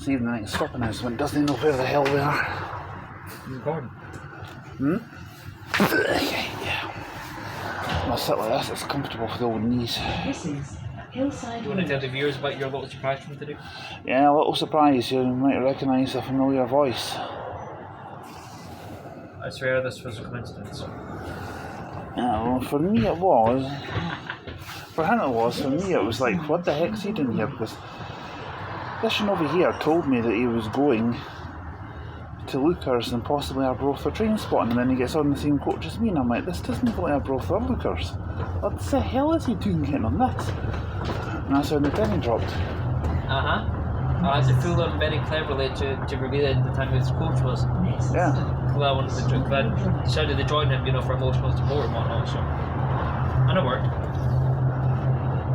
See, the next stop announcement doesn't know where the hell we are. You recording? Yeah. I'll sit like this, it's comfortable for the old knees. This is Hillside You want to tell the viewers about your little surprise from today? Yeah, a little surprise, you might recognise a familiar voice. I swear this was a coincidence. Yeah, well, for me it was. For him it was, for me it was like, what the heck's he doing here? Because this one over here told me that he was going to Lookers and possibly Arbroath or train spotting, and then he gets on the same coach as me, and I'm like, this doesn't go to Arbroath or Lookers. What the hell is he doing getting on this? And that's when the penny dropped. I had to fool him very cleverly to reveal at the time his coach was. Yeah. Well, I wanted to I decided to join him, for emotional support and whatnot, so. And it worked.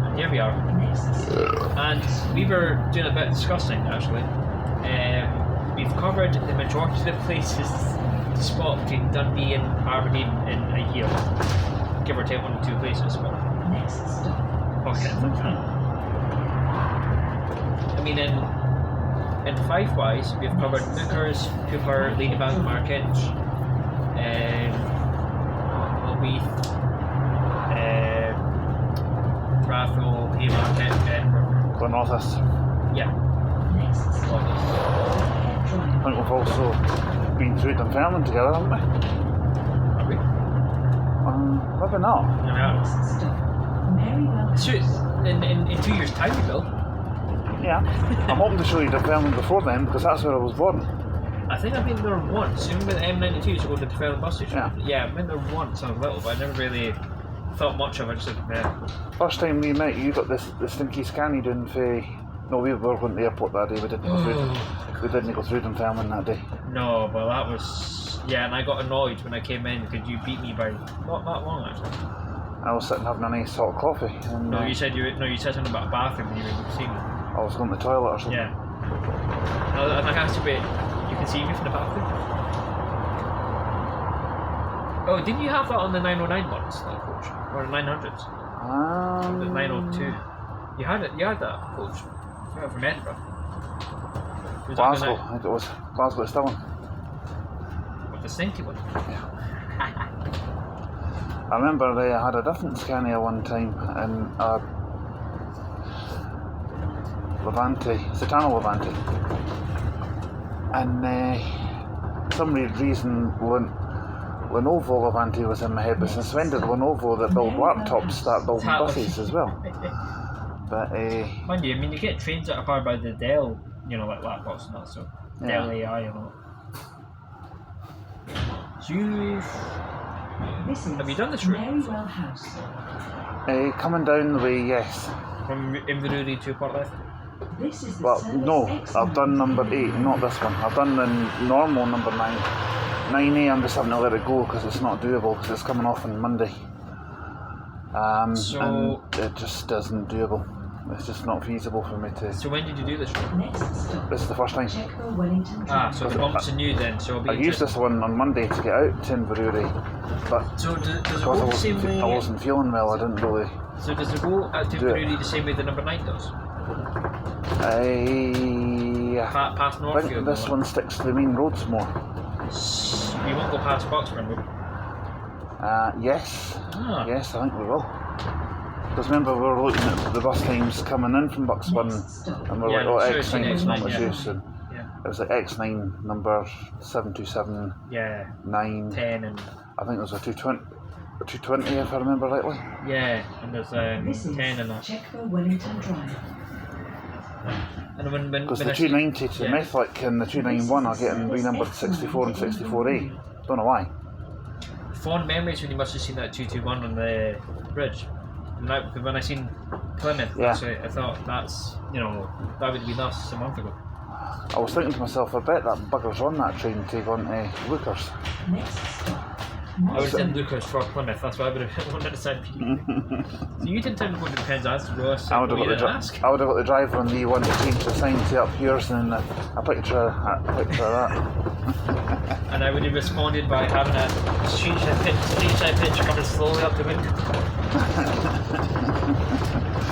And here we are. And we were doing a bit of discussing, actually. We've covered the majority of the places to spot between Dundee and Aberdeen in a year. Give or take 1 or 2 places, but. Next stop. Okay. I mean, in Fife-wise, we've covered Lookers, Cooper, Ladybank, Markinch, Leith, Rathrow, Haymarket, Edinburgh. Glenrothes. Yeah. Next stop. I think we've also been through Dunfermline together, haven't we? Are we? Maybe not. Yeah. Next stop. Marywell So, in 2 years' time, we will. Yeah. I'm hoping to show you Dunfermline before then, because that's where I was born. I think I've been there once. Remember the M92 to go to the Fairland bus station? Yeah. I've been there once when I was little, but I never really thought much of it. Just First time we met, you got the stinky scanny doing for... No, we were going to the airport that day, we didn't go through. We didn't go through Dunfermline that day. No, but that was... Yeah, and I got annoyed when I came in because you beat me by not that long, actually. I was sitting having a nice hot coffee. And, You said something about a bathroom when you were seeing me. I was going to the toilet or something. Yeah. I asked you, wait, you can see me from the bathroom? Oh, didn't you have that on the 909 ones, that coach? Or the 900s? The 902. You had that coach. Yeah, from Edinburgh. Glasgow, I think it was. Glasgow is still one. With the stinky one? Yeah. I remember I had a different Scania one time in Levante, Satano Levante, and some weird reason Lenovo Levante was in my head, but since when did Lenovo that build laptops start building buses as well? But mind you, I mean, you get trains that are powered by the Dell, like laptops and that, so yeah. Dell AI and all. So have you done this route? Marywell House. Coming down the way, yes. From Inverurie to Portlift? This is the Well, service no, exit. I've done number 8, not this one. I've done the normal number 9. 9A, I'm just having to let it go because it's not doable because it's coming off on Monday. And it just isn't doable. It's just not feasible for me to... So when did you do this route? Next stop. This is the first time. Checkville Wellington Drive. So the bump's new then, so it'll be I used this one on Monday to get out to Inverurie, but So does it because go the same way? I wasn't feeling well, I didn't really... So does it go out to do it. Inverurie the same way the number 9 does? Past I Northfield? think this one sticks to the main roads more. You won't go past Foxburn, will you? Yes. Ah. Yes, I think we will. Because remember we were looking at the bus times coming in from Bucksburn and we were Yeah, like, sure, X9 is not much yeah. use. And Yeah. it was like X9 number 727, Yeah. 9, 10 and... I think there was a 220 if I remember rightly. Yeah, and there's This is 10 and that. Checkville Wellington Drive. And when Because the I see- 290 to yeah. Methlick and the 291 are getting renumbered 64 and 64A. Don't know why. Fond memories when you must have seen that 221 on the bridge. And that, when I seen Plymouth, Yeah. I thought that would be us a month ago. I was thinking to myself, I bet that bugger's on that train to go on to Lookers. Next stop. I was in Lucas for Plymouth, that's why I would have wanted to send people. So you didn't tell me what it depends on, so I would have got the driver on the one to change the sign to up yours and a picture of that. And I would have responded by having a street side pitch coming slowly up the window.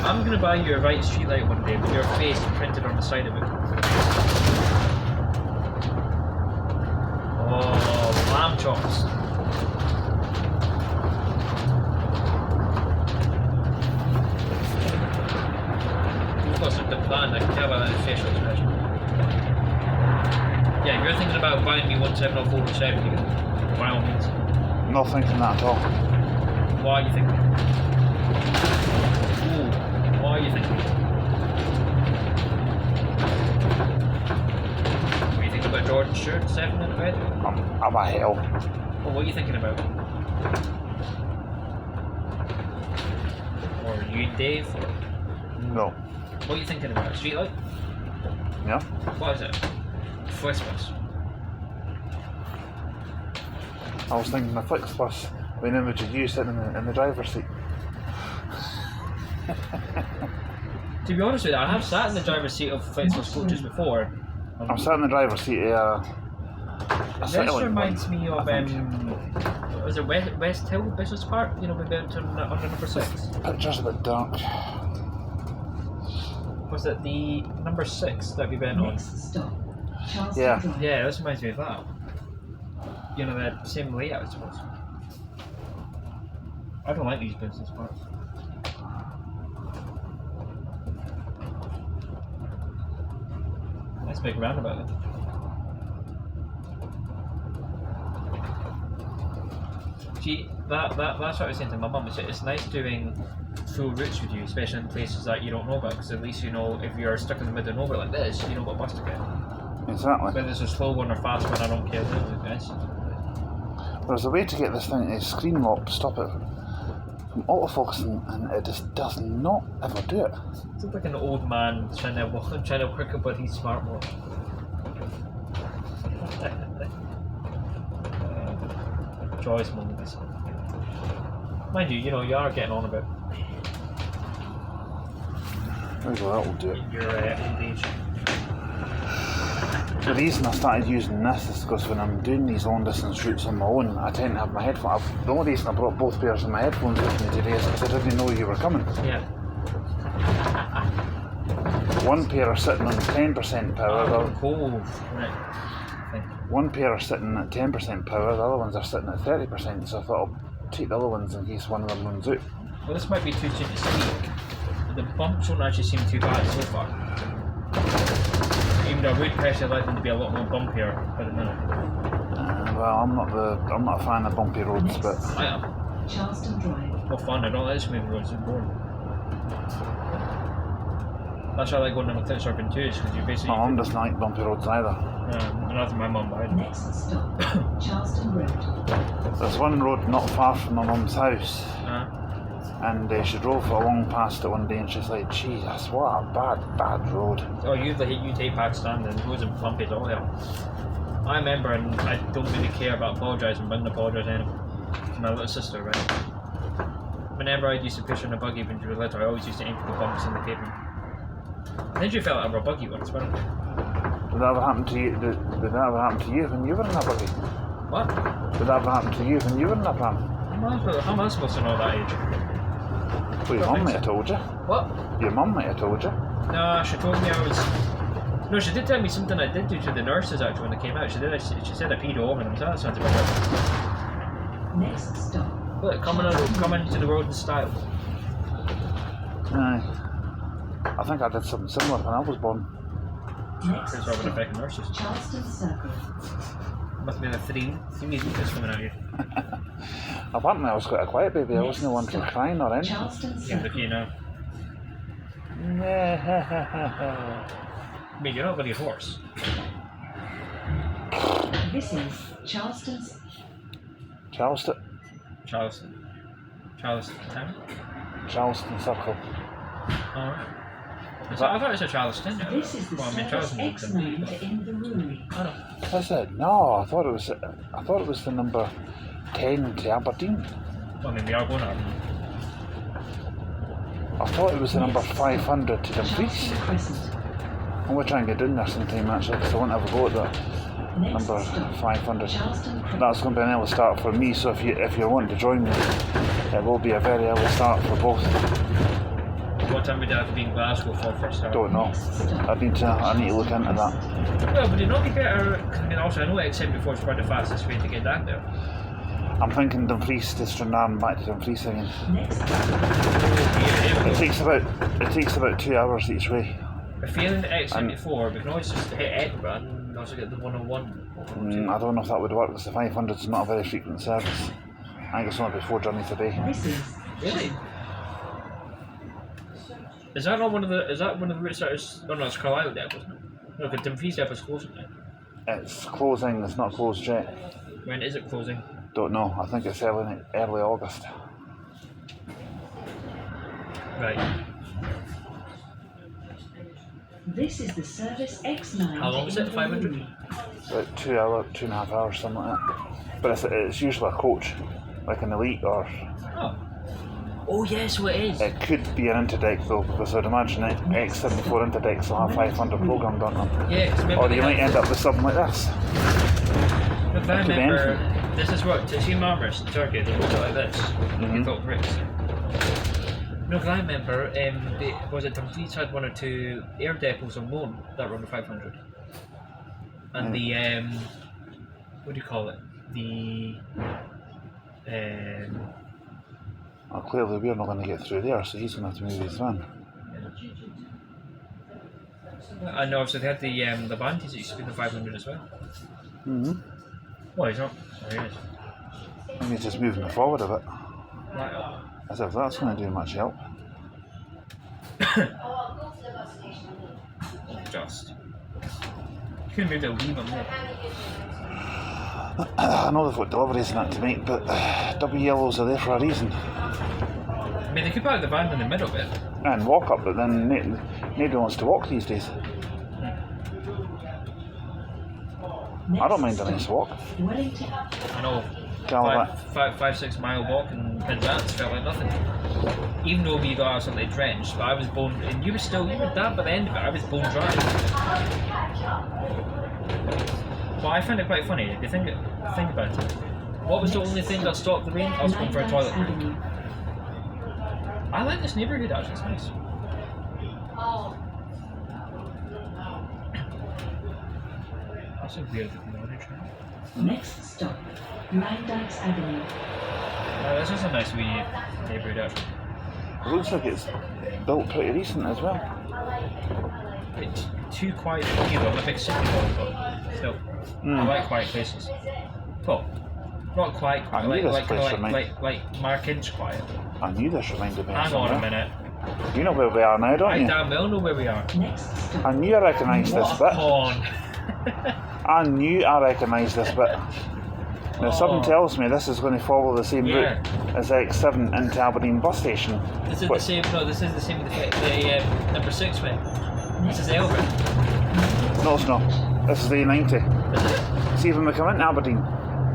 I'm going to buy you a right streetlight one day with your face printed on the side of it. Oh, lamb chops. You've got something planned, I can tell by the facial expression. Yeah, if you're thinking about buying me 1704 or 70, by all means. Not thinking that at all. What are you thinking? Ooh, what are you thinking? What are you thinking about Jordan's shirt, 7 in the bed? I'm a hell. Well, what are you thinking about? Or you and Dave? Or No. what are you thinking about? Streetlight? Yeah? What is it? Flixbus. I was thinking the Flixbus with an image of you sitting in the driver's seat. To be honest with you, I have sat in the driver's seat of Flixbus coaches before. I'm sat in the driver's seat a This Citylink reminds one, me of I think. was it West Hill Business Park? You know, we went on number 6. Picture's a bit dark. Was it the number 6 that we went on? Next stop, Charleston Yeah. Drive. Yeah, this reminds me of that. You know, the same layout, I suppose. I don't like these business parks. Nice big roundabout. See, that's what I was saying to my mum. It's nice doing full routes with you, especially in places that you don't know about, because at least you know if you're stuck in the middle of nowhere like this, you know what bus to get. Exactly. Whether it's a slow one or fast one, I don't care. There's a way to get this thing to screen lock, stop it from autofocusing, and it just does not ever do it. It's like an old man trying to work about his smartwatch. Joyous moments. Mind you, you are getting on a bit. There we go, that will do it. In your old age. The reason I started using this is because when I'm doing these long distance routes on my own, I tend to have my headphones. The only reason I brought both pairs of my headphones with me today is because I didn't know you were coming. Yeah. One pair are sitting on 10% power, one pair are sitting at 10% power, the other ones are sitting at 30%, so I thought I'll take the other ones in case one of them runs out. Well, this might be too soon to speak. The bumps don't actually seem too bad so far. Even though I would personally like them to be a lot more bumpier at the minute. Well, I'm not a fan of bumpy roads, but I am. Charleston Drive. Well, fun. I don't like smooth roads. It's boring. That's why I like going on the Cliffs Urban Twos, because you basically. my mum doesn't like bumpy roads either. Nothing my mum died. Next stop, Charleston Road. There's one road not far from my mum's house, and she drove along past it one day and she's like, Jesus, what a bad road. Oh, you take Pakistan and it wasn't bumpy at all there. I remember, and I don't really care about apologising, but I didn't apologise anyway. To my little sister, right? Whenever I used to push in a buggy when she was little, I always used to aim for the bumps in the pavement. I think you fell out of a buggy once, wasn't it? Did that ever happen to you? Did that ever happen to you when you were in a buggy? What? Did that ever happen to you when you were in a pram? How am I supposed to know that age? Well, your mum might have told you. What? Your mum might have told you. No, she told me I was. No, she did tell me something I did do to the nurses actually when they came out. She said I peed over them, so that sounds about right. Next stop. Look, coming to the road in style. Aye. I think I did something similar when I was born. Next Pretty sure I'm stop, affecting nurses. Charleston Circle. Must be the three meters coming out here. Apparently I was quite a quiet baby, I wasn't the one for crying or anything. Charleston Give it a Circle. few now. I mean, you're not really a horse. This is Charleston's. Charleston Town? Charleston Circle. Alright. I thought it was a Charleston. This is the Well, I mean, service Charleston. X9 to Inverurie. I know. Is it? No, I thought it was the number 10 to Aberdeen. Well, I mean, we are going out. I thought it was the number 500 to Dumfries. Charleston Crescent. And we're trying to get down there sometime actually, because I won't have a go at that. Next Number stop, 500. Charleston Crescent. That's going to be an early start for me, so if you're wanting to join me, it will be a very early start for both. What what time would you have to be in Glasgow for start? Don't know. I need to look into that. Well, would it not be better? I mean, also I know X74 is probably the fastest way to get down there. I'm thinking Dumfries to Stranraer, back to Dumfries again. Next It takes about 2 hours each way. If failing the X74, we can always just hit Edinburgh and also get the 101. I don't know if that would work because the 500 is not a very frequent service. I think it's only about 4 journeys a day. This is Really? Is that not one of the? Is that one of the routes that is? Oh no, it's Carlisle Depot, isn't it? No, because Dumfries Depot is closing now. It's closing. It's not closed yet. When is it closing? Don't know. I think it's early August. Right. This is the service X9. How long is it? 500? About 2 hours, 2.5 hours, something like that. But it's usually a coach, like an elite or. Oh. Oh yes, so it is. It could be an interdeck though, because I'd imagine it X74 interdecks will have 500 programmed on them. Yeah, because Or you might end up with something like this. If I remember, this is what to see Marmaris in Turkey. They look like this. You thought bricks. No, because I remember, was it Dumfries had 1 or 2 air depots on loan that were under 500, and the what do you call it? The Well, clearly we're not going to get through there, so he's going to have to move his van. I know. So they had the Banties that used to be the 500 as well. Well, he's not. Oh, he is. And he's just moving it forward a bit. Right. As if that's going to do much help. Just. You could have moved it a wee bit more. I know they've got deliveries and that to make, but double yellows are there for a reason. I mean, they could put the van in the middle bit. And walk up, but then nobody wants to walk these days. I don't mind a nice walk. Wellington. I know. 5-6 mile walk in advance felt like nothing. Even though we got absolutely drenched, but I was bone, and you were damp by the end of it. I was bone dry. Well, I find it quite funny if you think about it. What was the only thing that stopped the rain? I was going for a toilet break. I like this neighbourhood actually, it's nice. That's a weird morning train. Next stop, Lyndykes Avenue. This is a nice wee neighbourhood actually. It looks like it's built pretty recent as well. It's too quiet for me though, I'm a big city boy, but still. I like quiet places. Well, not quiet, I knew this place like Mark Inch quiet. I knew this reminded me of Hang on a somewhere. minute. You know where we are now, don't I you? damn well know where we are. Next stop, I knew I recognised this bit. I knew I recognised this bit. Now something tells me this is going to follow the same route as X7 into Aberdeen bus station. This is the same. No, this is the same with the number 6 way. This is Elgin. No, it's not. This is the A90. Is it? See, when we come into Aberdeen,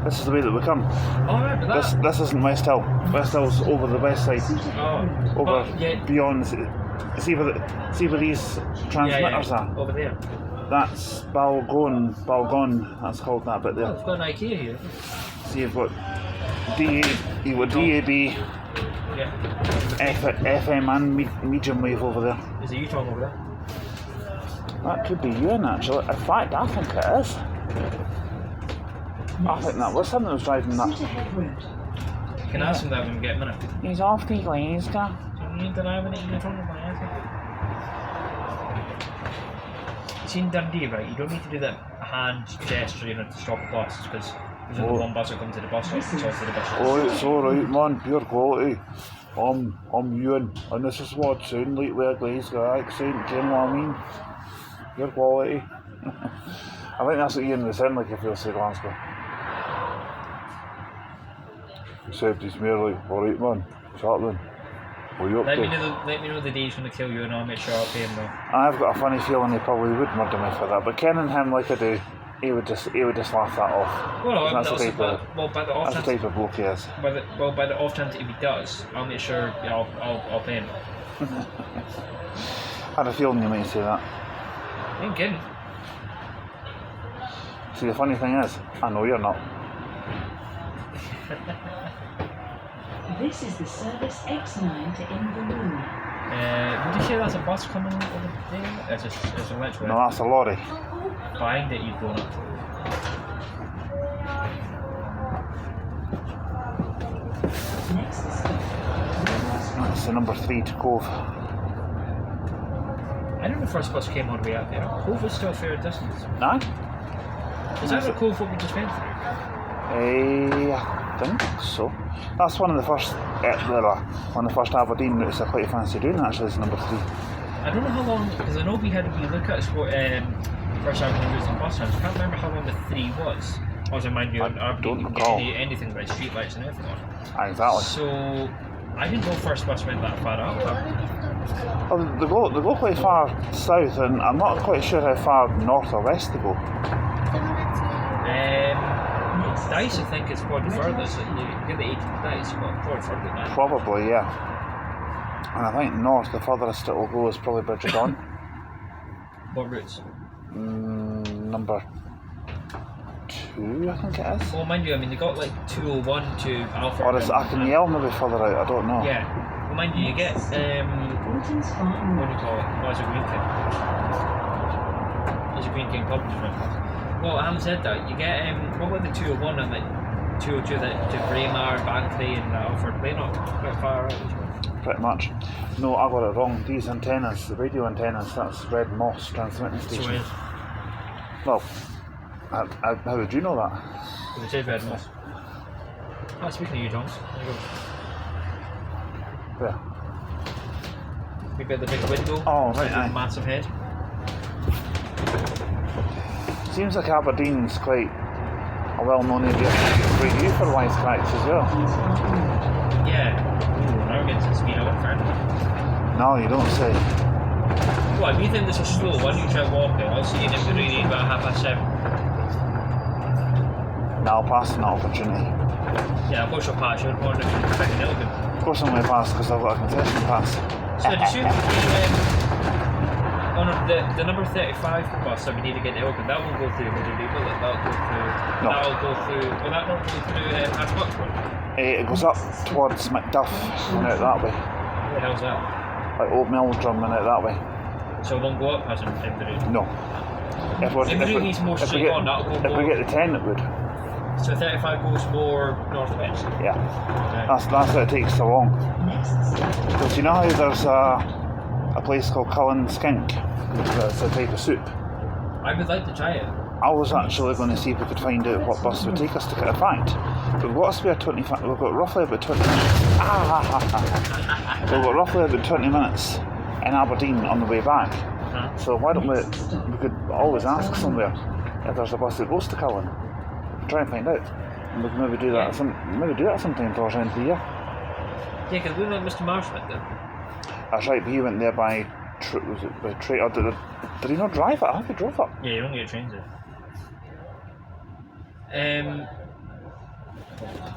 this is the way that we come. Oh, right, but that. This isn't West Hill. West Hill's over the west side. Oh, Over yeah. beyond. See where these transmitters are. Over there. That's Balgon. That's called that bit Oh, there. we've got an IKEA here. See, you've got DAB, Yeah. FM, and medium wave over there. Is it you talking over there? That could be you, actually. In fact, I think it is. I think that was him that was driving that. Peterhead Road. You can ask him that when we get a minute. He's off the Glasgow. See in Dundee, right, you don't need to do that hand gesture, to stop a bus, because there's only one bus that comes to the bus stop, it's also the bus stop. Oh, it's alright, man. Pure quality. I'm Ewan, and this is what it sounds like with a Glasgow accent, do you know what I mean? Pure quality. I think that's what Ian would sound like if he was in Glasgow. Except he's more like, alright man, what's happening? What are you up Let to? me know the day he's going to kill you and I'll make sure I'll pay him though. I've got a funny feeling he probably would murder me for that, but kenning him like I do, he would just laugh that off. Well, no, That's the type of bloke he is. By the off chance if he does, I'll make sure I'll pay him. I had a feeling you might say that. I ain't kidding. See, the funny thing is, I know you're not. This is the service X9 to Inverurie. Would you say that's a bus coming over there? It's a literally No, that's a lorry. behind it you've gone up. Next stop. That's the number 3 to Cove. I know the first bus came all the way out there. Cove is still a fair distance. Aye? Is that the Cove what we just went through? I think so. That's one of the first, one of the first Aberdeen routes I quite fancy doing. Actually, is number 3. I don't know how long, because I know we had a wee look at first Aberdeen routes and bus times. I can't remember how long the 3 was. Also, mind you, in Aberdeen, you can get anything like street lights and everything on. Exactly. So, I didn't know first bus went that far up. Well, they go quite far south, and I'm not quite sure how far north or west they go. Dice, I think it's probably further. So you get the 18th Dice, but probably further than that. Probably, yeah. And I think north, the furthest it will go is probably Bridge of Dawn. What routes? Number 2, I think it is. Well, mind you, I mean, they got like 201 to Alfred. Or is Acheniel maybe further out? I don't know. Yeah. Well, mind you, you get, what do you call it? Oh, it's a Green King. It's a Green King pub. Well, having said that, you get, what about the 201 and like 202 to Braemar, Bankley and Alfred? They're not quite far out as well. Pretty much. No, I got it wrong. These antennas, the radio antennas, that's Red Moss transmitting station. So it is. Well, how did you know that? Because it says Red Moss. Oh, speaking of you, Johns, there you go. Where? Maybe at the big window. Oh, right, with the aye. massive head. Seems like Aberdeen's quite a well-known area for you for wisecracks as well. Yeah. Arrogance and speed, I went for it. No, you don't say. Well, if you think this is slow, why don't you try walking? I'll see you in Inverurie about 7:30. Now I'll pass an opportunity. Yeah, of course you'll pass. You're more than expecting Elgin. Of course I'm going to pass because I've got a concession pass. So, did you the number 35 bus that we need to get to Elgin, that won't go through Inverurie, will it? That'll go through. No. That'll go through. Will that not go through Ashbuck? It goes up towards Macduff and out that way. Where the hell's that? Like Old Meldrum and out that way. So it won't go up past Inverurie? No. Inverurie's more straight on, that'll go If more. we get the 10 it would. So 35 goes more northwest? Yeah. Okay. That's why it takes so long. Next stop. Because you know how there's a place called Cullen Skink? It's a type of soup. I would like to try it. I was actually going to see if we could find out what bus would take us to get. In fact, we've got a spare 25. We've got roughly about 20 minutes. We've got roughly about 20 minutes in Aberdeen on the way back. So why don't we could always ask somewhere if there's a bus that goes to Cullen. Try and find out. And we can maybe do that. Maybe do that sometime towards the end of the year. Yeah, because we went Mr. Marsh went there. That's right. But he went there by train. Or did he not drive it? I think he drove it. Yeah, you don't get trains there.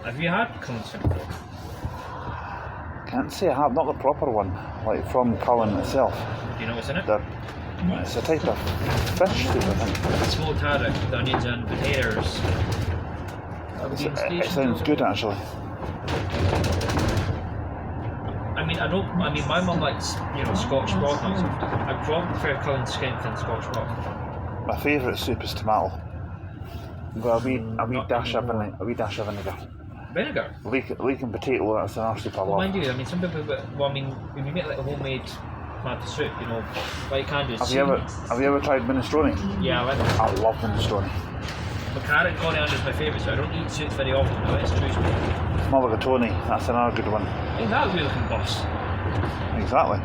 Have you had Cullen Skink before? Can't say I have. Not the proper one, like from Cullen itself. Do you know what's in it? It's a type of fish soup, I think. Smoked haddock with onions and potatoes. It sounds good actually. I mean, my mum likes, Scotch broth and stuff. I probably prefer Cullen Skink than Scotch broth. My favourite soup is tomato. Got a wee dash of vinegar. Vinegar? Leithen potato, that's an soup I Well, love. mind you, I mean, some people, when you make like a homemade tomato soup, what you can do is... Have you ever tried minestrone? Yeah, I went. I love minestrone. But carrot coriander is my favourite, so I don't eat soups very often, but it's true. Mulligatawny, that's another good one. I think that would be looking boss. Exactly.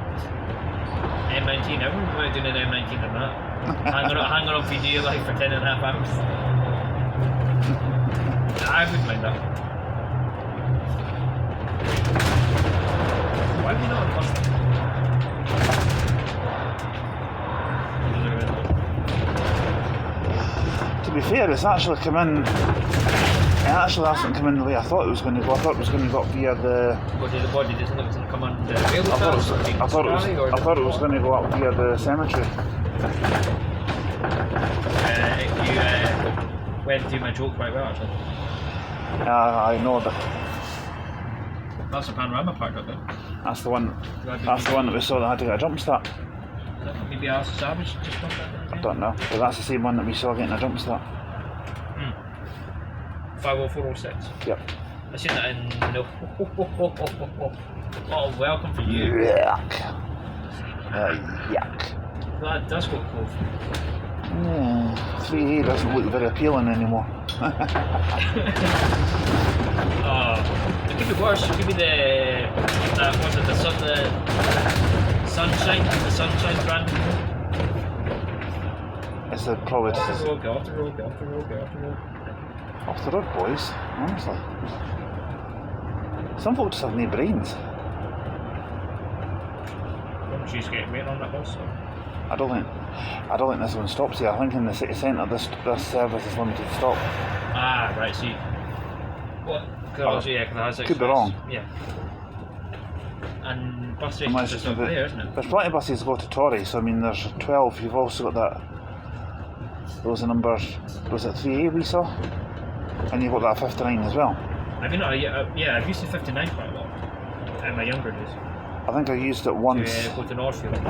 M19, I wouldn't mind doing an M19 on that. hanging on video like for 10.5 hours. I wouldn't mind that. Why have you not on bus? To be fair, it's actually come in. It actually hasn't come in the way I thought it was going to go. I thought it was going to go up via the. What did it think it was going to come on the rail I thought it was going to go up via the cemetery. You went through my joke quite well, actually. I know that. That's a panorama park up there. That's the one. That's the one that we saw that had to get a jump start. Maybe Alice Savage just got that. I don't know, but that's the same one that we saw getting a jump start. 50406. Yep. I seen that in no. Oh, welcome for you. Yuck. Yuck. That does go cool. Yeah, 3A doesn't look very appealing anymore. It could be worse. It could be the sunshine brand. It's probably Off the road, get off the road, get off the road, get off the road. off the road, boys. Honestly, some folks just have no brains. She's getting waiting on that bus. So. I don't think this one stops here. I think in the city centre this service is limited to stop. Ah, right. See, what? Because yeah, because it has Could be wrong. Yeah. And bus station's just over there, isn't it? There's plenty of buses go to Torrey, so I mean there's 12. You've also got that. Those are numbers. Was it 3A we saw? And you've got that 59 as well. I've used the 59 quite a lot in my younger days. I think I used it once. To go to Northfield.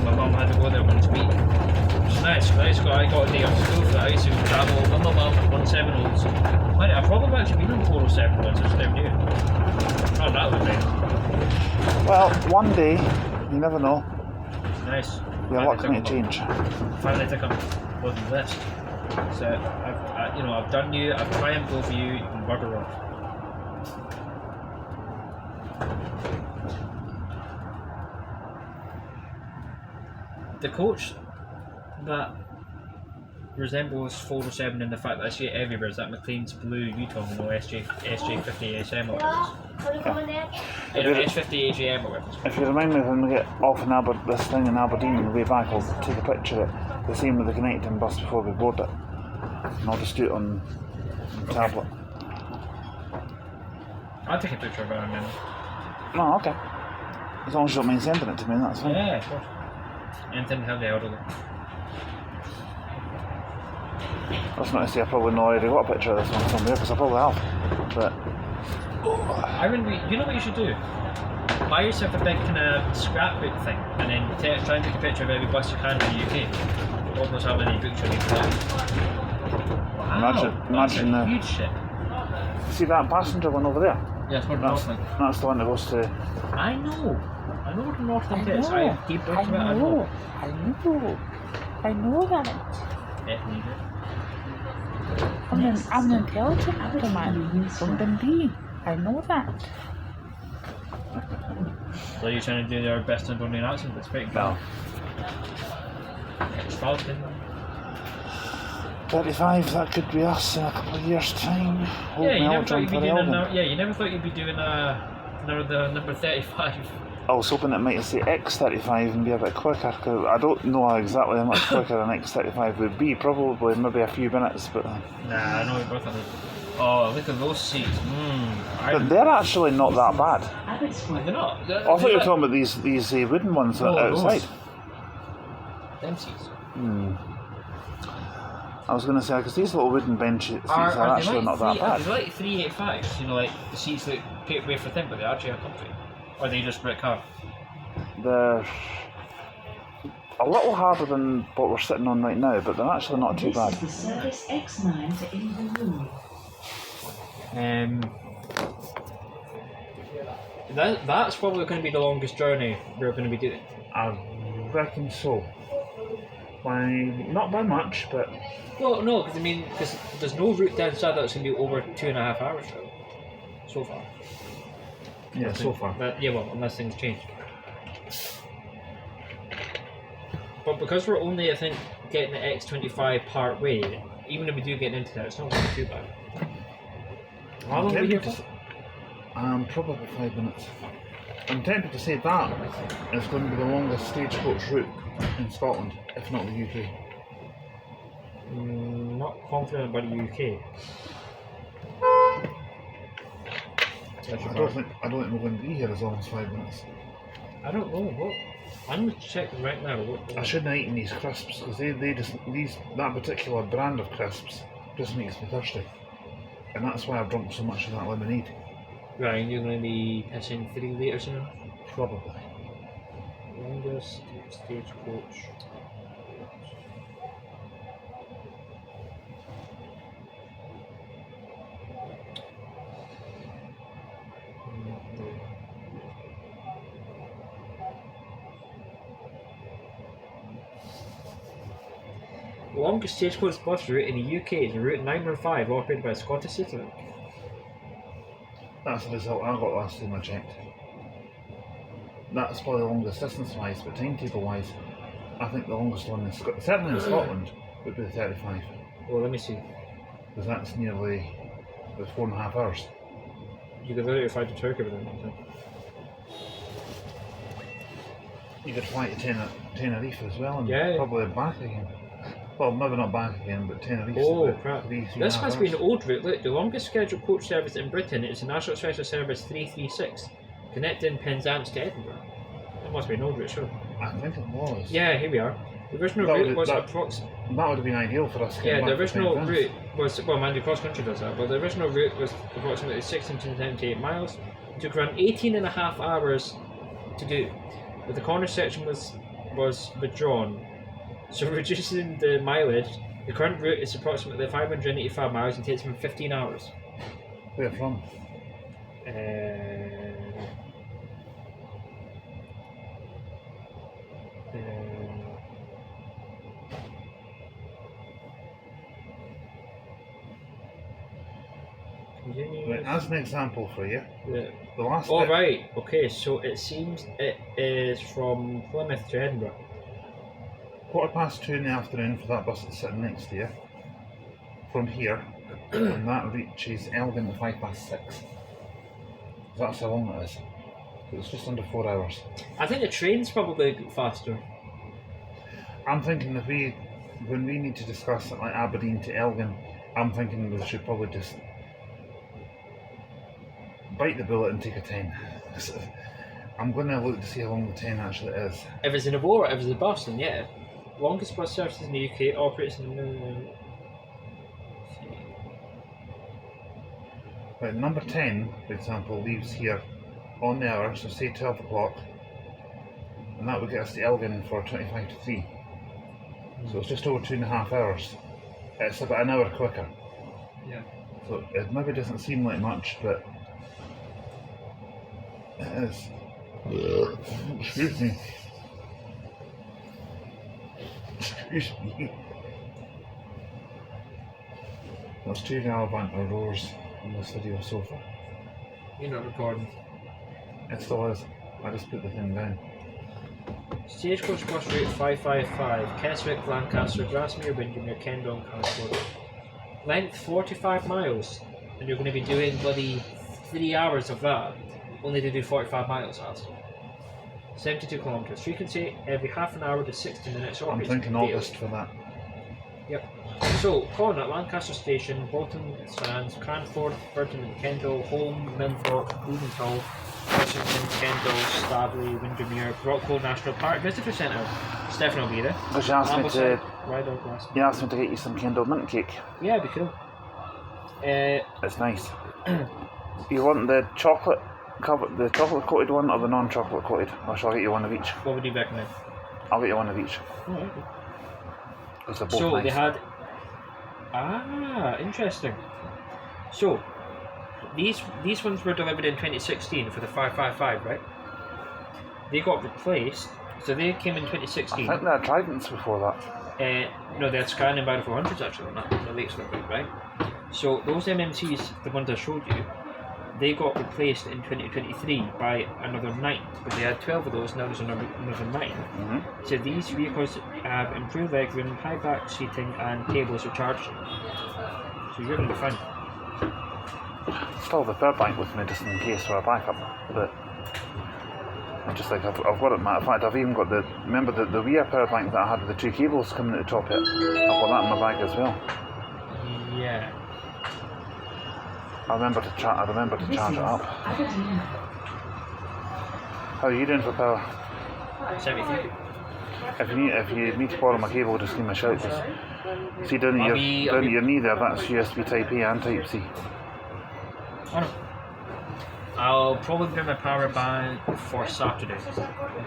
My mum had to go there once a week. Which is nice. I got a day off school for that. I used to travel with my mum 170s. I've probably actually been on 407 once. It's never new. Not that would be. Well, one day, you never know. Nice. Your luck might change. Finally took on the list. So I've done you. I've tried and go for you. You can bugger off. The coach that resembles 407 in the fact that I see it everywhere is that McLean's blue Utah, SJ50 ASM or whatever. S50 AGM or whatever. If you remind me when we get off in this thing in Aberdeen on the way back, I'll take a picture of it, the same with the connecting bus before we board it. And I'll just do it on tablet. I'll take a picture of it and then. Oh, okay. As long as you don't mind sending it to me, that's fine. Yeah, of course. Anything have the elderly. That's not to say I probably know already got a picture of this one somewhere, because I probably have. But I wouldn't be. You know what you should do? Buy yourself a big kind of scrapbook thing, and then try and take a picture of every bus you can in the UK. Almost how many books you need for that. Wow, imagine that's a huge shit. See that passenger one over there? Yeah, it's not Northland. That's the one that goes to. I know what the Northland is. I have deep books about it. I know that. I'm an intelligent man from Dundee. I know that. So you're trying to do their best Dundee accent, that's pretty No. It's Falcon. 35, that could be us in a couple of years' time. Yeah, you never thought you'd be doing the number 35. I was hoping it might say X35 and be a bit quicker, because I don't know exactly how much quicker an X35 would be, probably maybe a few minutes, but... Nah, I know what you're Oh, look at those seats. But they're actually not that bad. They're not. I thought you were talking about these wooden ones outside. Them seats. I was going to say, because these little wooden bench seats are actually not that bad. They're like 385s, like the seats that pay for thin, but they actually are comfy. Or are they just brick hard? They're a little harder than what we're sitting on right now, but they're actually not too bad. This is the service X9 to Inverurie. That's probably going to be the longest journey we're going to be doing. I reckon so. Not by much, but... Well, no, because there's no route down south that's going to be over 2.5 hours so far. Yeah, so far. Unless things change. But because we're only, I think, getting the X25 part way, even if we do get into that, it's not going to be too bad. How long are we here for? Probably 5 minutes. I'm tempted to say that is going to be the longest stagecoach route in Scotland, if not the UK. Not confident about the UK. I don't think we're going to be here as long as 5 minutes. I don't know what. I'm going to check right now. I shouldn't have eaten these crisps because that particular brand of crisps just makes me thirsty, and that's why I've drunk so much of that lemonade. Ryan, you're going to be pissing 3 litres in it? Probably. Longest stagecoach. The longest stagecoach bus route in the UK is Route 915, operated by Scottish City. That's the result I got last time I checked. That's probably the longest distance wise, but timetable wise, I think the longest one in certainly in Scotland would be the 35. Well, let me see. Because that's nearly 4.5 hours. You could literally fly to Turkey within that time. You could fly to Tenerife as well, and Yeah. probably back again. Well, maybe not back again, but Tenerife. Oh crap. 3.5 This must be an hours. old route. Look, the longest scheduled coach service in Britain is the National Special Service 336, connecting Penzance to Edinburgh. That must be an old route, sure. I think it was. Yeah, here we are. The original That route would- was that- approximately. That would have been ideal for us. Yeah, getting the back to original Penzance. route was, well, mind you, cross country does that, but the original route was approximately 1678 miles. It took around 18.5 hours to do, but the corner section was withdrawn. So reducing the mileage, the current route is approximately 585 miles and takes them 15 hours. Where from? Right, as an example for you, the last Oh bit, right, okay, so it seems it is from Plymouth to Edinburgh. 2:15 in the afternoon for that bus that's sitting next to you. From here, and that reaches Elgin at 6:05. That's how long it is. It's just under 4 hours. I think the train's probably faster. I'm thinking when we need to discuss it like Aberdeen to Elgin, I'm thinking we should probably just bite the bullet and take a 10. I'm going to look to see how long the 10 actually is. If it's in Inverurie, if it's a bus, then yeah. Longest bus services in the UK operates in the... Right, number 10, for example, leaves here on the hour, so say 12 o'clock, and that would get us to Elgin for 25 to 3. So it's just over 2.5 hours. It's about an hour quicker. Yeah. So it maybe doesn't seem like much, but it is. Excuse me. Excuse me. There's 2 Gallivant roars in this video so far. You're not recording. It still is. I just put the thing down. Stagecoach bus route 555, Keswick, Lancaster, Grasmere, Windermere, Kendal and Carnforth. Length 45 miles, and you're going to be doing bloody 3 hours of that, only to do 45 miles as. 72 kilometres. Frequency every half an hour to 60 minutes. I'm Operates thinking daily. August for that. Yep. So, calling at Lancaster Station, Bolton Sands, Cranford, Burton and Kendal, Holme, Minthorpe, Blumenthal, Washington, Kendal, Staveley, Windermere, Rockall National Park Visitor Centre. Stefan will be there. Because you asked me Ambleside, to, Rydal Glass. you asked me to get you some Kendal mint cake. Yeah, it'd be cool. It's nice. You want the chocolate coated one or the non-chocolate coated? Or shall I get you one of each? What would you recommend? I'll get you one of each. Oh, okay. Because they're both So nice. they had. Interesting. So these ones were delivered in 2016 for the 555, right? They got replaced. So they came in I 2016. think they had Tridents before that. No, they had Sky and Barrow 400s actually, not the latest one, right? So those MMCs, the ones I showed you, they got replaced in 2023 by another 9, but they had 12 of those, now there's another 9. Mm-hmm. So these vehicles have improved legroom, high back seating and tables are charged. So you're going to be fine. Still have the third bank with me just in case for a backup, but I'm just like, I've got it, matter of fact, I've even got remember the rear power bank that I had with the 2 cables coming at the top of it? I've got that in my bag as well. Yeah. I remember to charge it up. How are you doing for power? 73. If you need to borrow my cable, just give me a shout. Just see down at your knee there, that's USB Type A and Type C. Oh no. I'll probably bring my power bank for Saturday.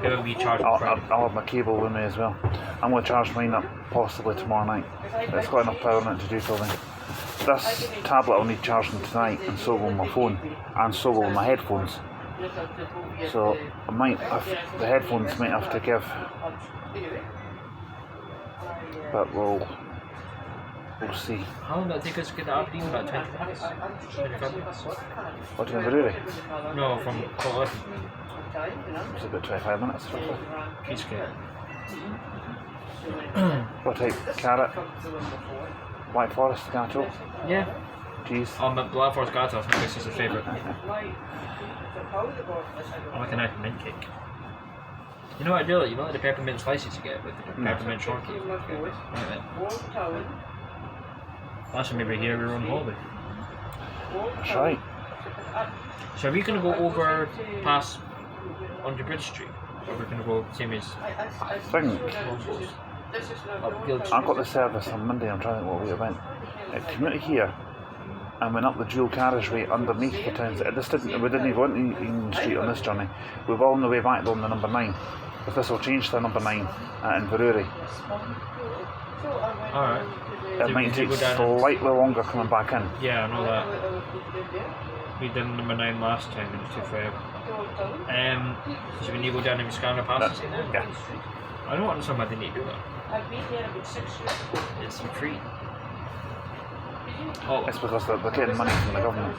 Give it a wee charge on Friday. I'll have my cable with me as well. I'm going to charge mine up possibly tomorrow night. It's got enough power in it to do something. This tablet will need charging tonight, and so will my phone, and so will my headphones. So I might have, the headphones might have to give, but we'll see. How long will it take us to get to Aberdeen? About 20 minutes? 25 minutes? What, to Inverurie? No, from Port It's about 25 minutes roughly. Piece cake. What type? Carrot? White Forest Gato? Yeah. Cheese? But Black Forest Gato, I think this is a favourite. I like a nice mint cake. You know what I do? You know like the peppermint slices you get with the peppermint shortcake? Last time we were here, we were on holiday. That's right. So are we going to go over past under Bridge Street? Or we're going to go same as I think up Guild I Street? got the service on Monday. I'm trying to think what way it went. It came out of here and went up the dual carriageway underneath the town. We didn't go into Union Street on this journey. We were on the way back on the number 9. But this will change to number 9 at Inverurie. Alright. It might take slightly longer coming back in. Yeah, I know that. We did number 9 last time and it was too forever. So when you go down and scan the passes in there? Yeah. I don't understand why they need to do that. It's free. Oh, It's because they're getting money from the government.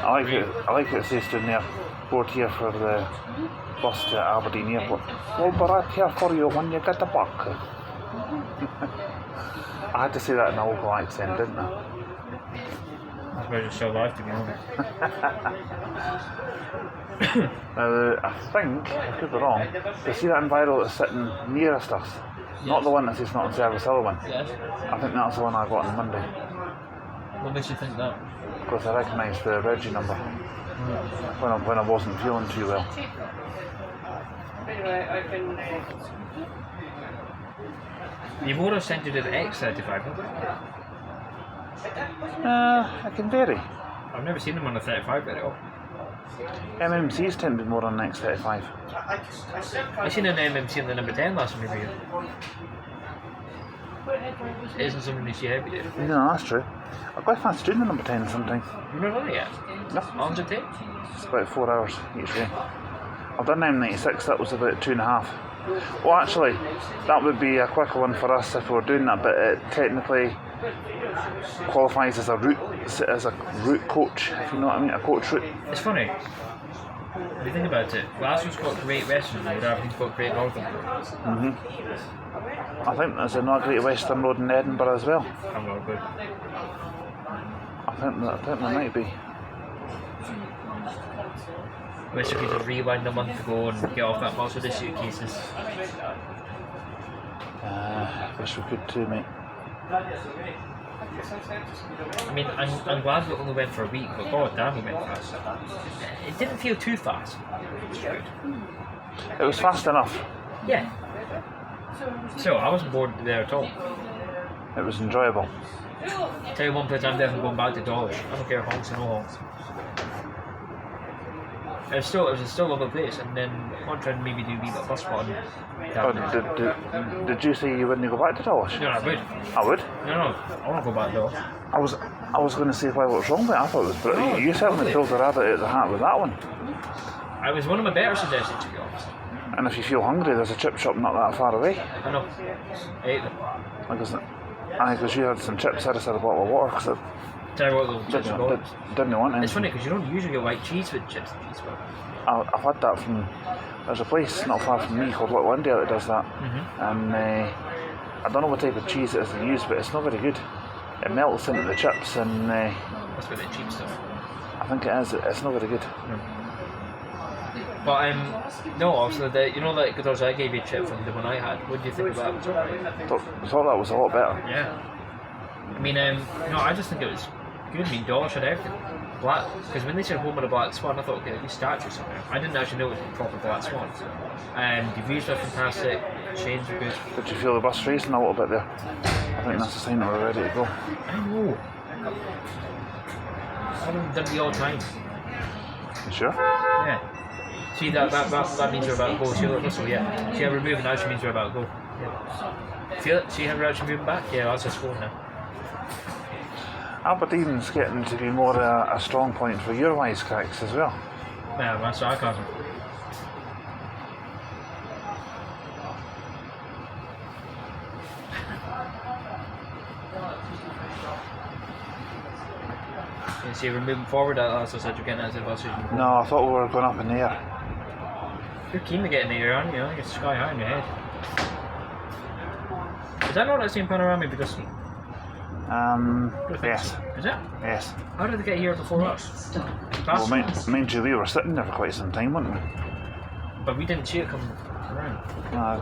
I like it says down there, board here for the bus to Aberdeen Airport. We'll be right here for you when you get the back. I had to say that in a local accent, didn't I? that's why it's so live to be honest. I think, I could be wrong, you see that Enviro that's sitting nearest us? Not the one that says not in service, the other one. Yes. I think that's the one I got on Monday. What makes you think that? Because I recognised the Reggie number when I wasn't feeling too well. You've already sent you to the X35, haven't you? It can vary. I've never seen them on a 35 very often. MMCs tend to be more on the X35. I seen an MMC on the number 10 last time we were here. It isn't something you see every day. No, that's true. I quite fancy doing the number 10 sometimes. You've not done it yet? No. How long does it take? It's about 4 hours each way. I've done M96, that was about 2.5. Well, actually, that would be a quicker one for us if we were doing that, but it technically qualifies as a route coach, if you know what I mean, a coach route. It's funny. If you think about it, Glasgow's got Great Western Road, Aberdeen's got Great Northern Road. I think there's a Great Western Road in Edinburgh as well. I'm not good. I think there might be. Wish I could just rewind a month ago and get off that bus with the suitcases. Wish we could too, mate. I mean, I'm glad we only went for a week, but god damn, we went fast. It didn't feel too fast. It was good. It was fast enough. Yeah. So, I wasn't bored there at all. It was enjoyable. Tell you one place I'm definitely going back to Dawlish. I don't care honks or no honks. It was still a lovely place, and then I want to try and maybe do a wee bit of bus spotting down there. Did you say you wouldn't go back to Dawlish? No, I would. I would. No, I want to go back though. I was going to say why what's wrong with it. I thought it was brilliant. No, You certainly pulled the rabbit out of the hat with that one. I was one of my better suggestions, to be honest. And if you feel hungry, there's a chip shop not that far away. I know. I ate them. Because you had some chips, I just had a bottle of water because Tell you what, though, chips are good. didn't want any. It's funny because you don't usually get white cheese with chips and cheese. I've had that from. There's a place not far from me called Little India that does that, and I don't know what type of cheese it is they use, but it's not very good. It melts into the chips, and That's a bit cheap stuff. I think it is. It's not very good. But no, also you know that because I gave you a chip from the one I had. What do you think of that? I thought that was a lot better. Yeah. I mean, no, I just think it was good. I mean, Dawlish had everything. black, because when they said home of the black swan, I thought, okay, these statues somewhere. I didn't actually know it was a proper black swan. The views were fantastic, chains were good. Did you feel the bus racing a little bit there? I think that's a sign that we're ready to go. I know. I haven't done the all time. You sure? Yeah. See, that means we're about to go. See, look, whistle, yeah. See how we're moving, that actually means we're about to go. Yeah. Feel it? See how we're actually moving back? Yeah, that's us going now. Aberdeen's getting to be more a strong point for your wisecracks as well. Yeah, that's sarcasm. You see, we're moving forward. That's what you're getting at the bus. No, I thought we were going up in the air. You're keen to get in the air, aren't you? I think it's sky high in your head. Is that not that same panoramic we just seen? Yes. Is it? Yes. How did they get here before us? Well, mind you, we were sitting there for quite some time, weren't we? But we didn't see it come around.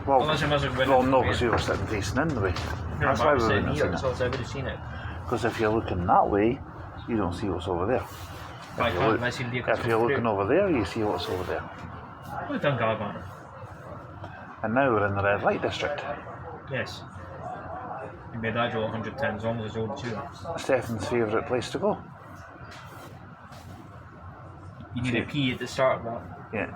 Unless it must have been. Well, no, because we were sitting facing in the way. That's why we wouldn't have seen it. So I would have seen it. Because if you're looking that way, you don't see what's over there. If you're looking over there, you see what's over there. We've done Galvana. And now we're in the red light district. Yes. You made that draw 100 times, almost as old too. Stefan's favourite place to go. You need a pee at the start of that. Yeah.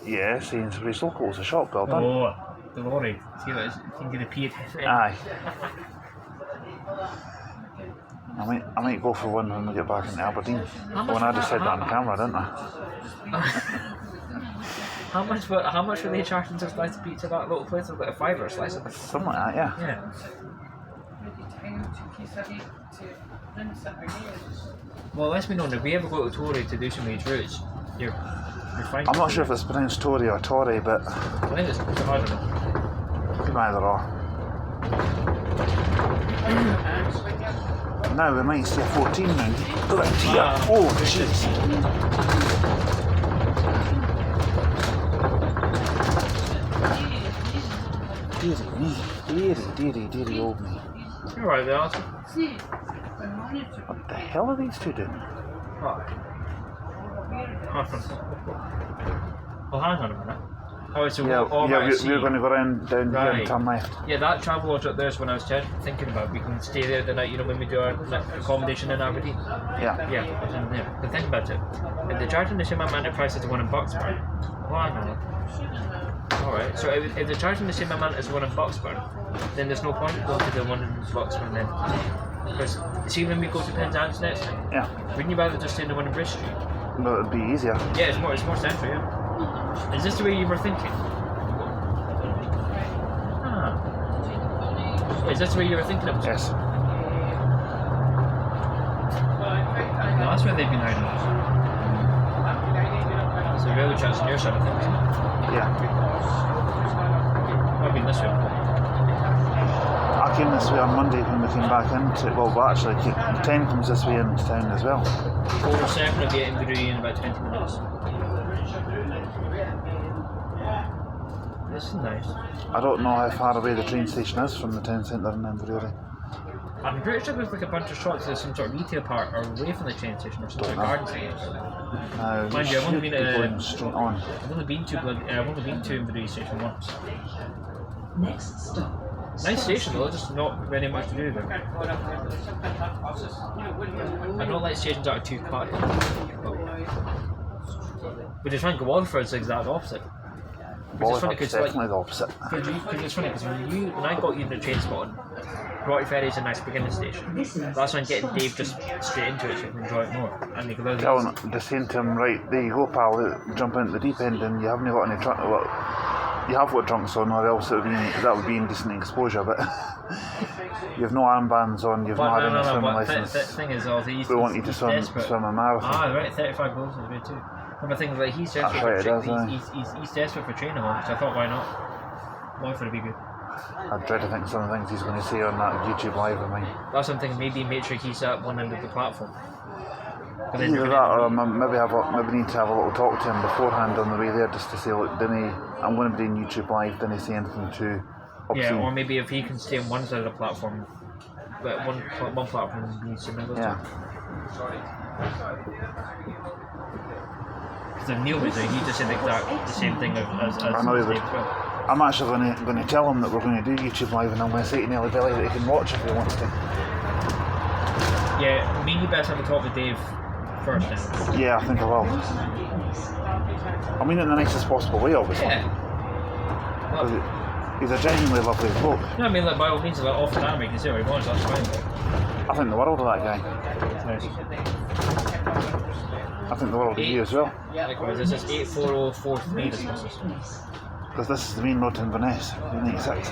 Yeah, Sainsbury's Local's a shop, well done. Oh, the lorry. See what it is? You can get a pee at the Aye. I might go for one when we get back into Aberdeen. When I just said that on camera, didn't I? How much were they charging to slice of pizza that little place? About a $5 slice of it. Something like that, yeah. Well, let's be known, if we ever go to Tory to do some of these routes, you're fine. I'm not sure if it's pronounced Tory or Tory, but I think it's harder. either or. Now we might see a 14 now. Look at here. Oh, jeez. Deary old me. You're right there, aren't you? What the hell are these two doing? Well, hang on a minute. Oh, so we're going to go down here and turn left. Yeah, that travel lodge up there is when I was thinking about. We can stay there the night, when we do our accommodation in Aberdeen. Yeah. Yeah, it's in there. But think about it. If they're charging the same amount of price as the one in Bucksburn, well, hang on. Alright, so if they're charging the same amount as the one in Bucksburn, then there's no point going to the one in Bucksburn then. Because, see, when we go to Penzance next time, wouldn't you rather just stay in the one in Bridge Street? Well, it'd be easier. Yeah, it's more central, yeah. Is this the way you were thinking? Is this the way you were thinking of it? Yes. No, that's where they've been hiding us. So the railway track's on your side of things. Yeah. I've been this way before. I came this way on Monday when we came back into it. Well, actually, the 10 comes this way into town as well. 4-7 will be at Inverurie in about 20 minutes. This is nice. I don't know how far away the train station is from the town centre in Inverurie. I'm pretty sure there's like a bunch of shops, there's some sort of retail park or away from the train station or some sort of garden centre. Mind you, I've only been straight on. I've only been to Inverurie station once. Next stop. Nice station though, just not very much to do there. I don't like stations that are too quiet. Which is fine, Waterford's the exact opposite. Waterford's definitely the opposite. Because it's funny, because when I got you in the train spot, Broughty Ferry is a nice beginning station. That's when getting Dave just straight into it so you can enjoy it more. And you can the saying to him, right, there you go pal, jump into the deep end and you haven't got any trunk. Well, you have got trunks on or else that would be indecent exposure, but you have no armbands on, you've not had any swimming licence. The thing is, we want you to swim a marathon. Ah, right, 35 goals is good too. But the thing is, like, he's desperate he's desperate for training on, so I thought, why not? Waterford would be good. I dread to think some of the things he's going to say on that YouTube live of mine. That's something, maybe make sure he's at one end of the platform. Either that or maybe need to have a little talk to him beforehand on the way there just to say, look, I'm going to be doing YouTube live, didn't he say anything too obscene? Yeah, or maybe if he can stay on one side of the platform, but one platform would be similar to. Because if Neil was there, he just said the same thing as I know he would. Dave as well. I'm actually going to tell him that we're going to do YouTube Live, and I'm going to say to Nelly Belly that he can watch if he wants to. Yeah, me and you best have a talk with Dave first then. Yeah, I think I will. I mean, in the nicest possible way, obviously. Yeah. Well, 'Cause he's a genuinely lovely bloke. no, I mean, like, by all means, like, off the camera, you can say what he wants, that's fine. I think the world of that guy. Nice. I think the world of you as well. Likewise, this is 84043 discusses. Because this is the main road to Inverness, 96.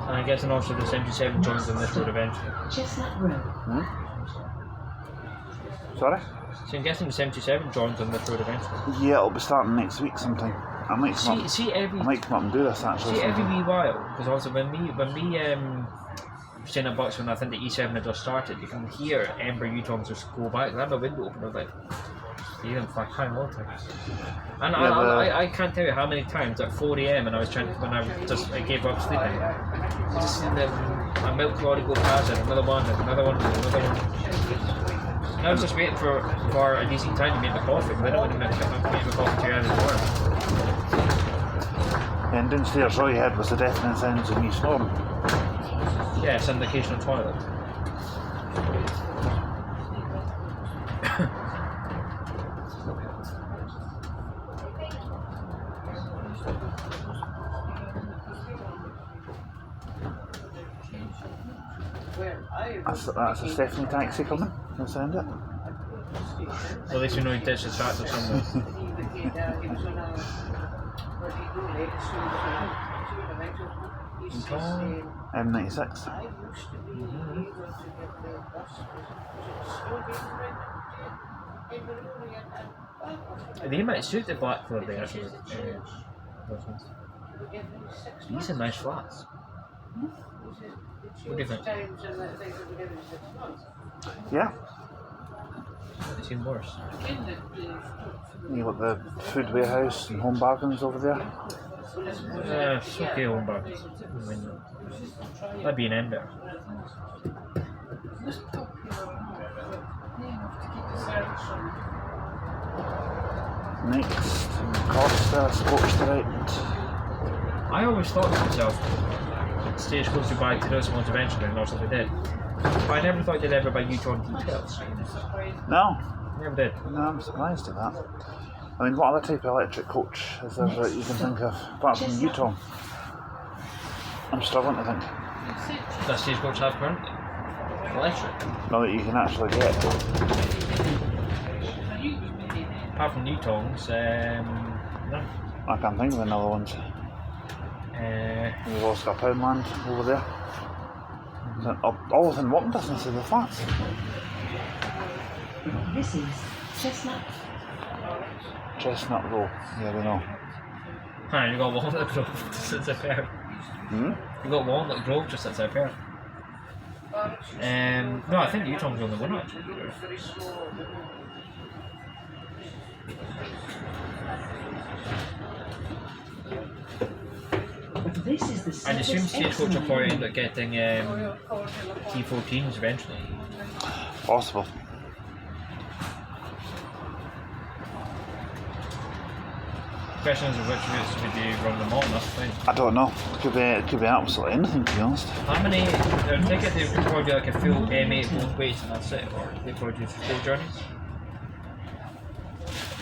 And I guess and also the 77 joins on this road eventually. Chestnut Road. Sorry? So I'm guessing the 77 joins on this road eventually. Yeah, it'll be starting next week sometime. I might come up. See every I might come up and do this actually. See every sometime. wee while, because also when we staying at Bucks when I think the E7 had just started, you can hear Ember U-turns just go back. I had my window open, I was like, even for quite a long time. And Yeah, I can't tell you how many times at 4 AM and I gave up sleeping. Just seeing a milk lorry go past it, another one. And I was just waiting for a decent time to make the coffee, but I don't want to make the coffee too early in the morning. And downstairs all you had was the deafening sounds of me snoring. Yeah, syndication of toilet. That's a Stephanie taxi coming. Can I sound it? At least we know he ditched the tractor somewhere. M96. They might suit the black colour there actually. Those ones. These are nice flats. What do you think? Yeah. They seem worse. You got the food warehouse and home bargains over there. It's okay, home bargains. I mean, that'd be an end there. Next, Costa, Scotch Direct. I always thought to myself, Stagecoach would buy those ones eventually, and also they did. But I never thought they'd ever buy U-turn details. No, Never did. no, I'm surprised at that. I mean, what other type of electric coach is there that you can think of, apart from U-turn? I'm struggling to think. Does Stagecoach have currently? Electric. No, that you can actually get. Apart from U-turns, no. I can't think of another ones. We've also got Poundland over there. All within walking distance of the flats. This is Chestnut. Chestnut Row, yeah, we know. Hi, you got Walnut Grove just since I've heard. You got Walnut Grove just since I've heard. No, I think U-turns on the one actually. This is the I'd assume service Stagecoach will exit. probably end up getting T14s eventually. Possible. Question is which routes would you run them on, that's fine. I don't know. It could be absolutely anything, to be honest. How many, I think they would probably do like a full M8 both ways and that's it, or they probably do full journeys.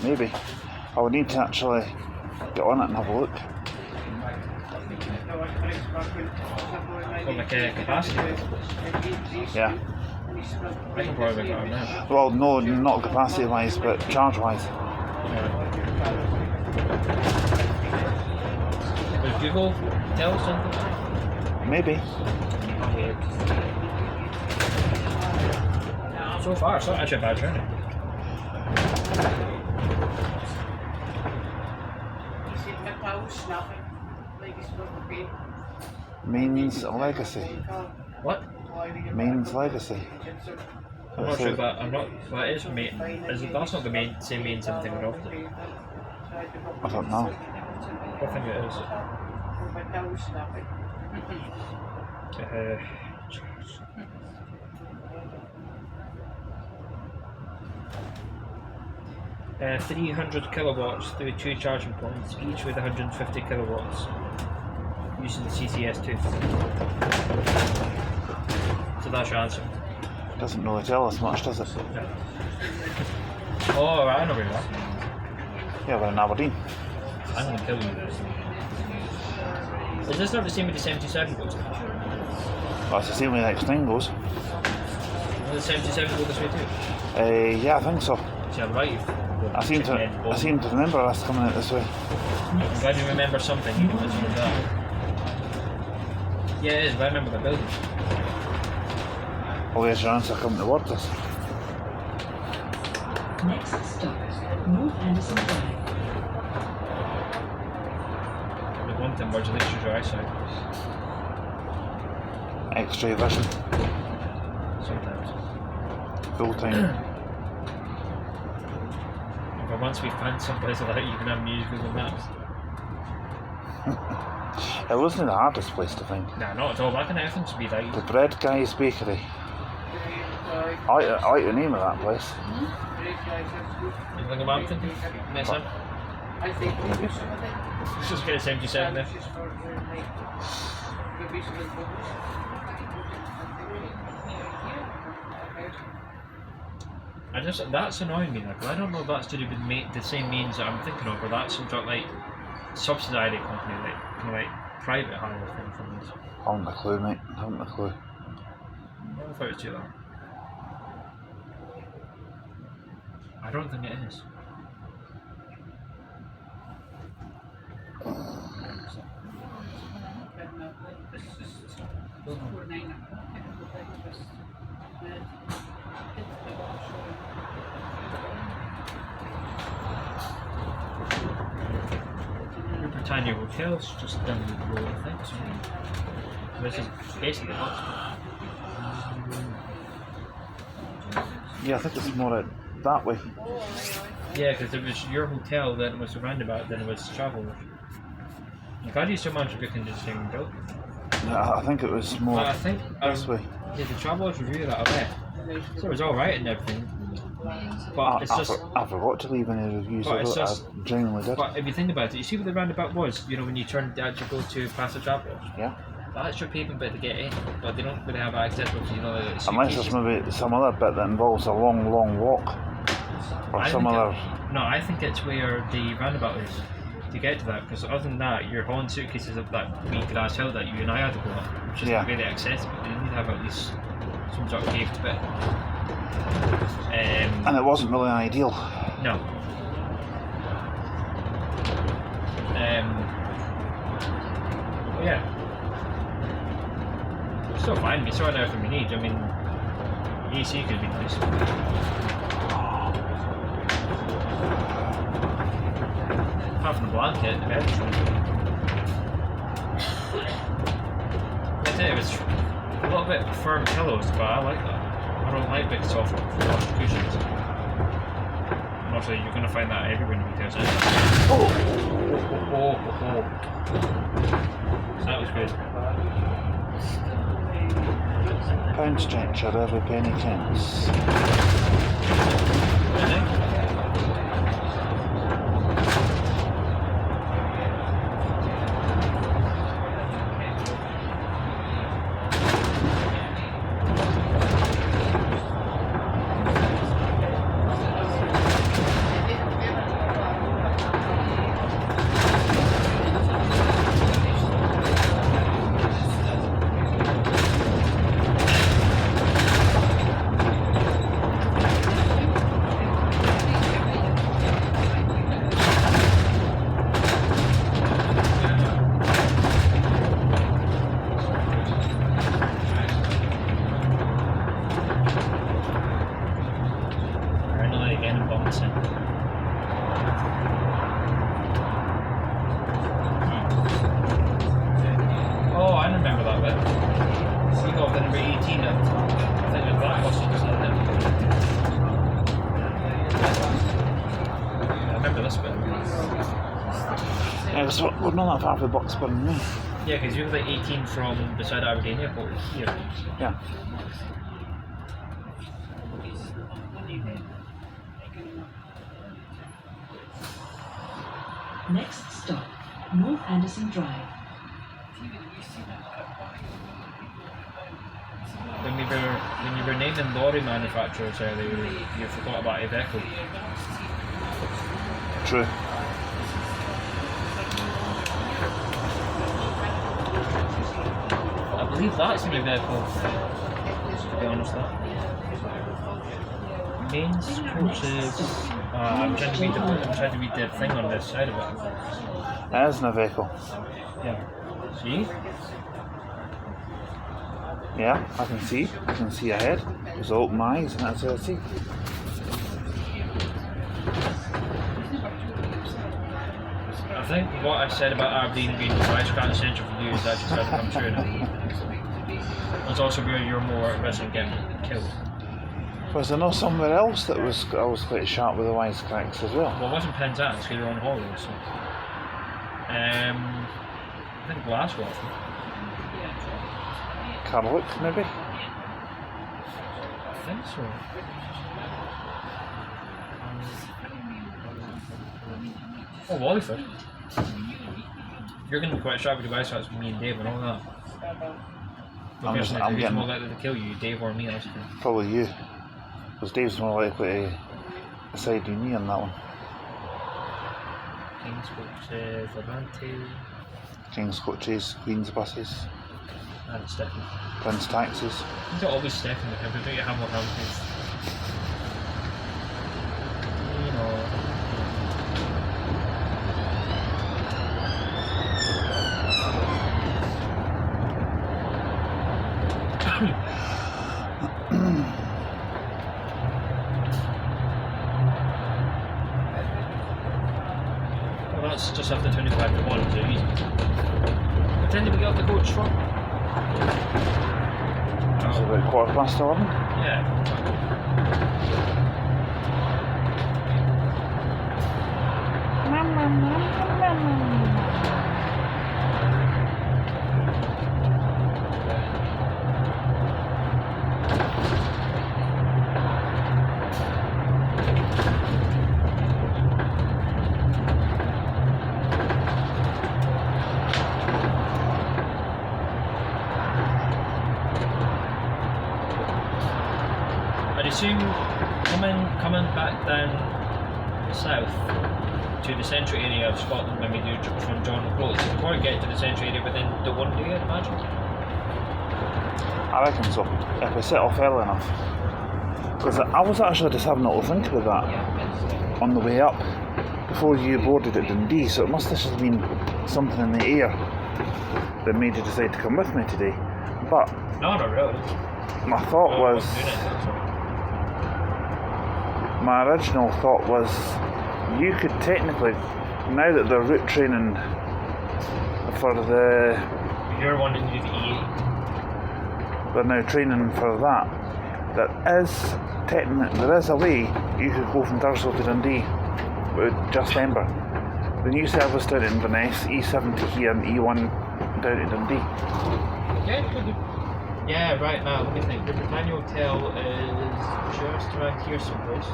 Maybe. I would need to actually get on it and have a look. Or like a capacity. Yeah. I can probably work it out now. Well, no, not capacity wise, but charge wise. Would Google tell us something? Maybe. So far, it's not actually a bad journey. Main's Legacy. What? Main's Legacy. I'm not sure that. I'm not. That is main. That's not the main same main sim thing we're often. I don't know. I think it is. 300 kilowatts through 2 charging points, each with 150 kilowatts, using the CCS2. So that's your answer. Doesn't really tell us much, does it? No. Oh, right, I know where you are. Yeah, we're in Aberdeen. I'm going to kill you. Is this not the same with the 77 goes? Well, it's the same way the X9 goes. Will the 77 go this way too? Yeah, I think so. See, I'm right. I seem to remember us coming out this way. I'm glad you remember something, you know what's from that. Yeah, it is, but I remember the building. Oh, there's your answer coming towards us. Next stop, North Anderson Drive. The one thing was at least use your eyesight. X-ray vision. Sometimes. Full time. But once we find someplace like that, you can have me use Google Maps. It wasn't the hardest place to find. Nah, not at all. That can happen to be like. The Bread Guy's Bakery. I like the name of that place. You think about it? Next time? Let's just get a 77 there. That's annoying me, like, I don't know if that's to do with the same means that I'm thinking of, or that's some sort of like subsidiary company, like kind of like private hire thing from this. I haven't a clue, mate. I haven't a clue. I never thought it was too long. I don't think it is. Britannia Hotel's just down the road, I think. So this is basically hospital. Yeah, I think it's more out that way. Yeah, because it was your hotel, then it was a roundabout, then it was travel. Like, how do you so manage to get into the same building? I think it was more But I think this way. Yeah, the travelers review that I read. So it was alright and everything. But it's just. I forgot to leave any reviews of it. I genuinely did. But if you think about it, you see what the roundabout was, you know, when you turn to actually go to past the travelers? Yeah. That's your pavement bit to get in, but they don't really have access to, you know, the unless there's maybe some other bit that involves a long walk. Or I think it's where the roundabout is to get to that, because other than that, your hauling suitcases up that wee grass hill that you and I had to go up, which isn't really accessible. You need to have at least some sort of paved bit. And it wasn't really ideal. No. Yeah. Still fine, we sorted out everything we need. I mean, AC could be nice. Apart from the blanket, the bed's I tell you, it's a little bit firm pillows, but I like that. I don't like big soft cushions. And also, you're going to find that everywhere in the hotels. Oh. That was good. Pound stretcher, every penny counts. Yeah, 'cause we're not that far from Bucksburn, me. Yeah, because you're like 18 from beside Aberdeen Airport here. Yeah. Next stop, North Anderson Drive. When you were naming lorry manufacturers earlier, you forgot about Iveco. True. I believe that's an Iveco, to be honest. Mains coaches. I'm trying to read the thing on this side of it. That is an Iveco. Yeah. See? Yeah, I can see. I can see ahead. Just open my eyes and that's what I see. I think what I said about Aberdeen being the wisecrack centre for you is actually starting to come true now. It's also where you're more at risk of getting killed. Was there not somewhere else that I was quite sharp with the wisecracks as well? Well, it wasn't Penzance because you're on holiday, so. I think Glasgow. Carluck, maybe? I think so. Oh, Wallyford. You're going to be quite sharp with the wisecracks with me and Dave and all that. I'm Who's getting- more likely to kill you, Dave or me, I suppose. Probably you. Because Dave's more likely to side with me on that one. King's Coaches, Levante, King's coaches, Queen's buses, and Stephen. Prince taxis. You don't always Stephen with him, but don't you have more Hamiltons? You know. Well, that's just after 25 to 1, so easy. What time did we get off the coach from? It's about 11:15. Yeah. I'd assume coming back down south to the central area of Scotland when we do from John Close, before we get to the central area within the one day, I'd imagine. I reckon so, if we set off early enough. Because I was actually just having a little think about that on the way up before you boarded at Dundee, so it must have just been something in the air that made you decide to come with me today. But No, not really. my thought was, my original thought was, you could technically, now that they're route training for the, You're wanting to do the E8. they're now training for that, there is a way you could go from Thurso to Dundee with just Ember. The new service down in Inverness, E70 here and E1 down to Dundee. Yeah, could do. Yeah, right now, let me think. The Britannia Hotel is just around here someplace.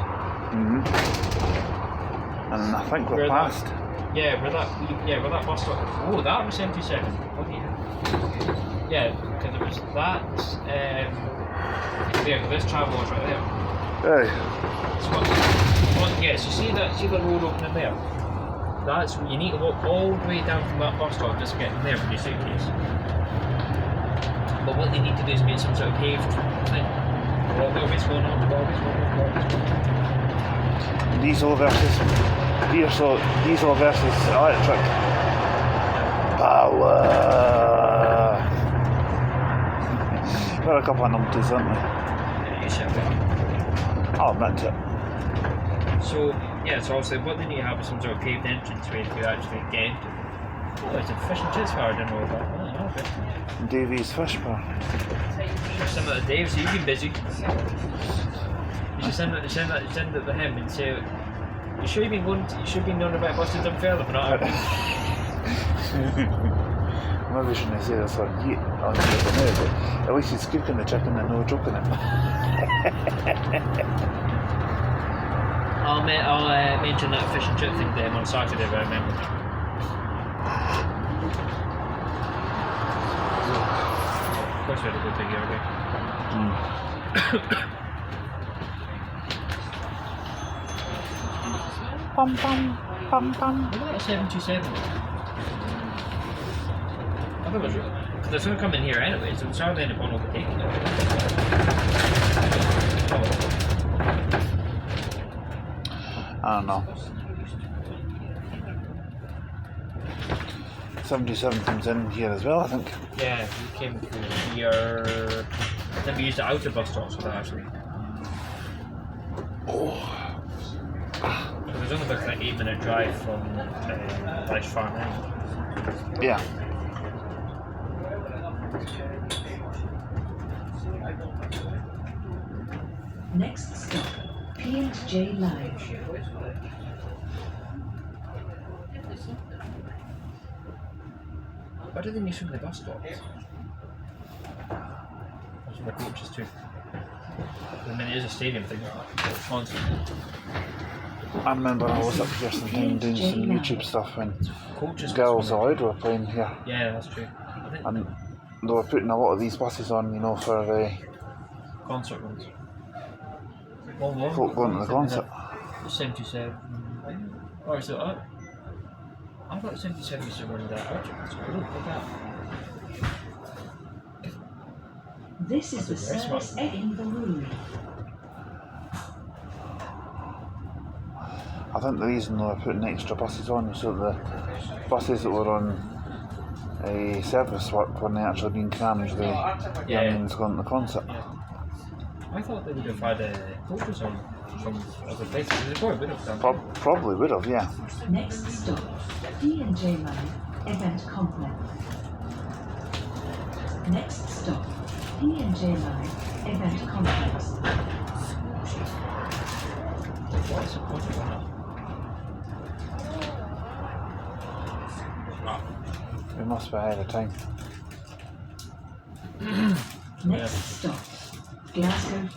And I think we're Where that- past. Yeah, where that bus stop. Oh, that was 77. What do you Yeah, because there was that. There, this travel was right there. Aye. So see the road opening there? That's you need to walk all the way down from that bus stop just to get in there with your suitcase. But what they need to do is make some sort of paved thing. Always going on. Diesel versus electric. Power. We're a couple of numpties, aren't we? Yeah, you should be. I'll admit it. So obviously what they need to have is some sort of paved entranceway to actually get into. Oh, it's a fish and chips bar, I didn't know about that. Oh, okay. Davy's Fish Bar. Send that to Dave, so you've been busy. You should send it to him and say, you should be known about busting them further, but not Maybe shouldn't say this on here, but at least he's cooking the chicken and no joking it. I'll mention that fish and chip thing to him on Saturday if I remember. Of course we had a good thing here, okay? Pum pum pum pum. Look at that 727. I thought it was real. Because it's going to come in here anyway, so it's hardly any point overtaking it. Oh. I don't know. 77 comes in here as well, I think. Yeah, we came through here. I think we used the outer bus stops for that actually. Oh. There's only about an 8-minute drive from Life Farm End. Yeah. Next stop, P&J Line. Why do they need so many bus stops? That's my coaches too. I mean, it is a stadium thing. Constant. I remember I was up here sometime doing some YouTube stuff when Coaches. Girls Aloud were playing here. Yeah, that's true. I think And they were putting a lot of these buses on, you know, for concert ones. folk going to the concert. 77. Or is it up? I thought 77 used to run that out. Look at that. This is the That's a very service smart at Inverurie. I think the reason they were putting extra buses on was so the buses that were on a service work weren't actually being crammed with youngins going to the concert. Yeah. I thought they would have had coaches on from other places. They probably would have done. Probably would have, yeah. Next stop, P&J Line, Event Complex. Next stop, P&J Line, Event Complex. What's the point of that? We must be ahead of time. Next stop, Glasgow.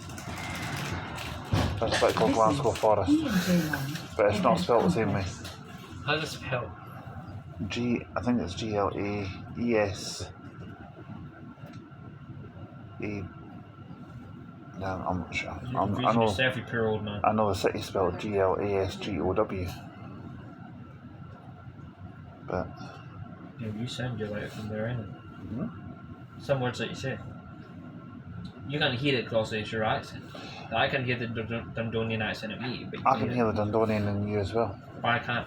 That's like called Glasgow Forest, P&J Line, but it's not Event spelled the same way. Complex. How does it spell? I think it's GLAES. Yeah, I'm not sure. I know. Yourself, you poor old man. I know the city spelled GLASGOW. But Yeah, you sound you're like from there, innit? Some words that you say. You can't hear it because it's your accent. I can hear the Dundonian accent in me, but I can hear the Dundonian in you as well. I can't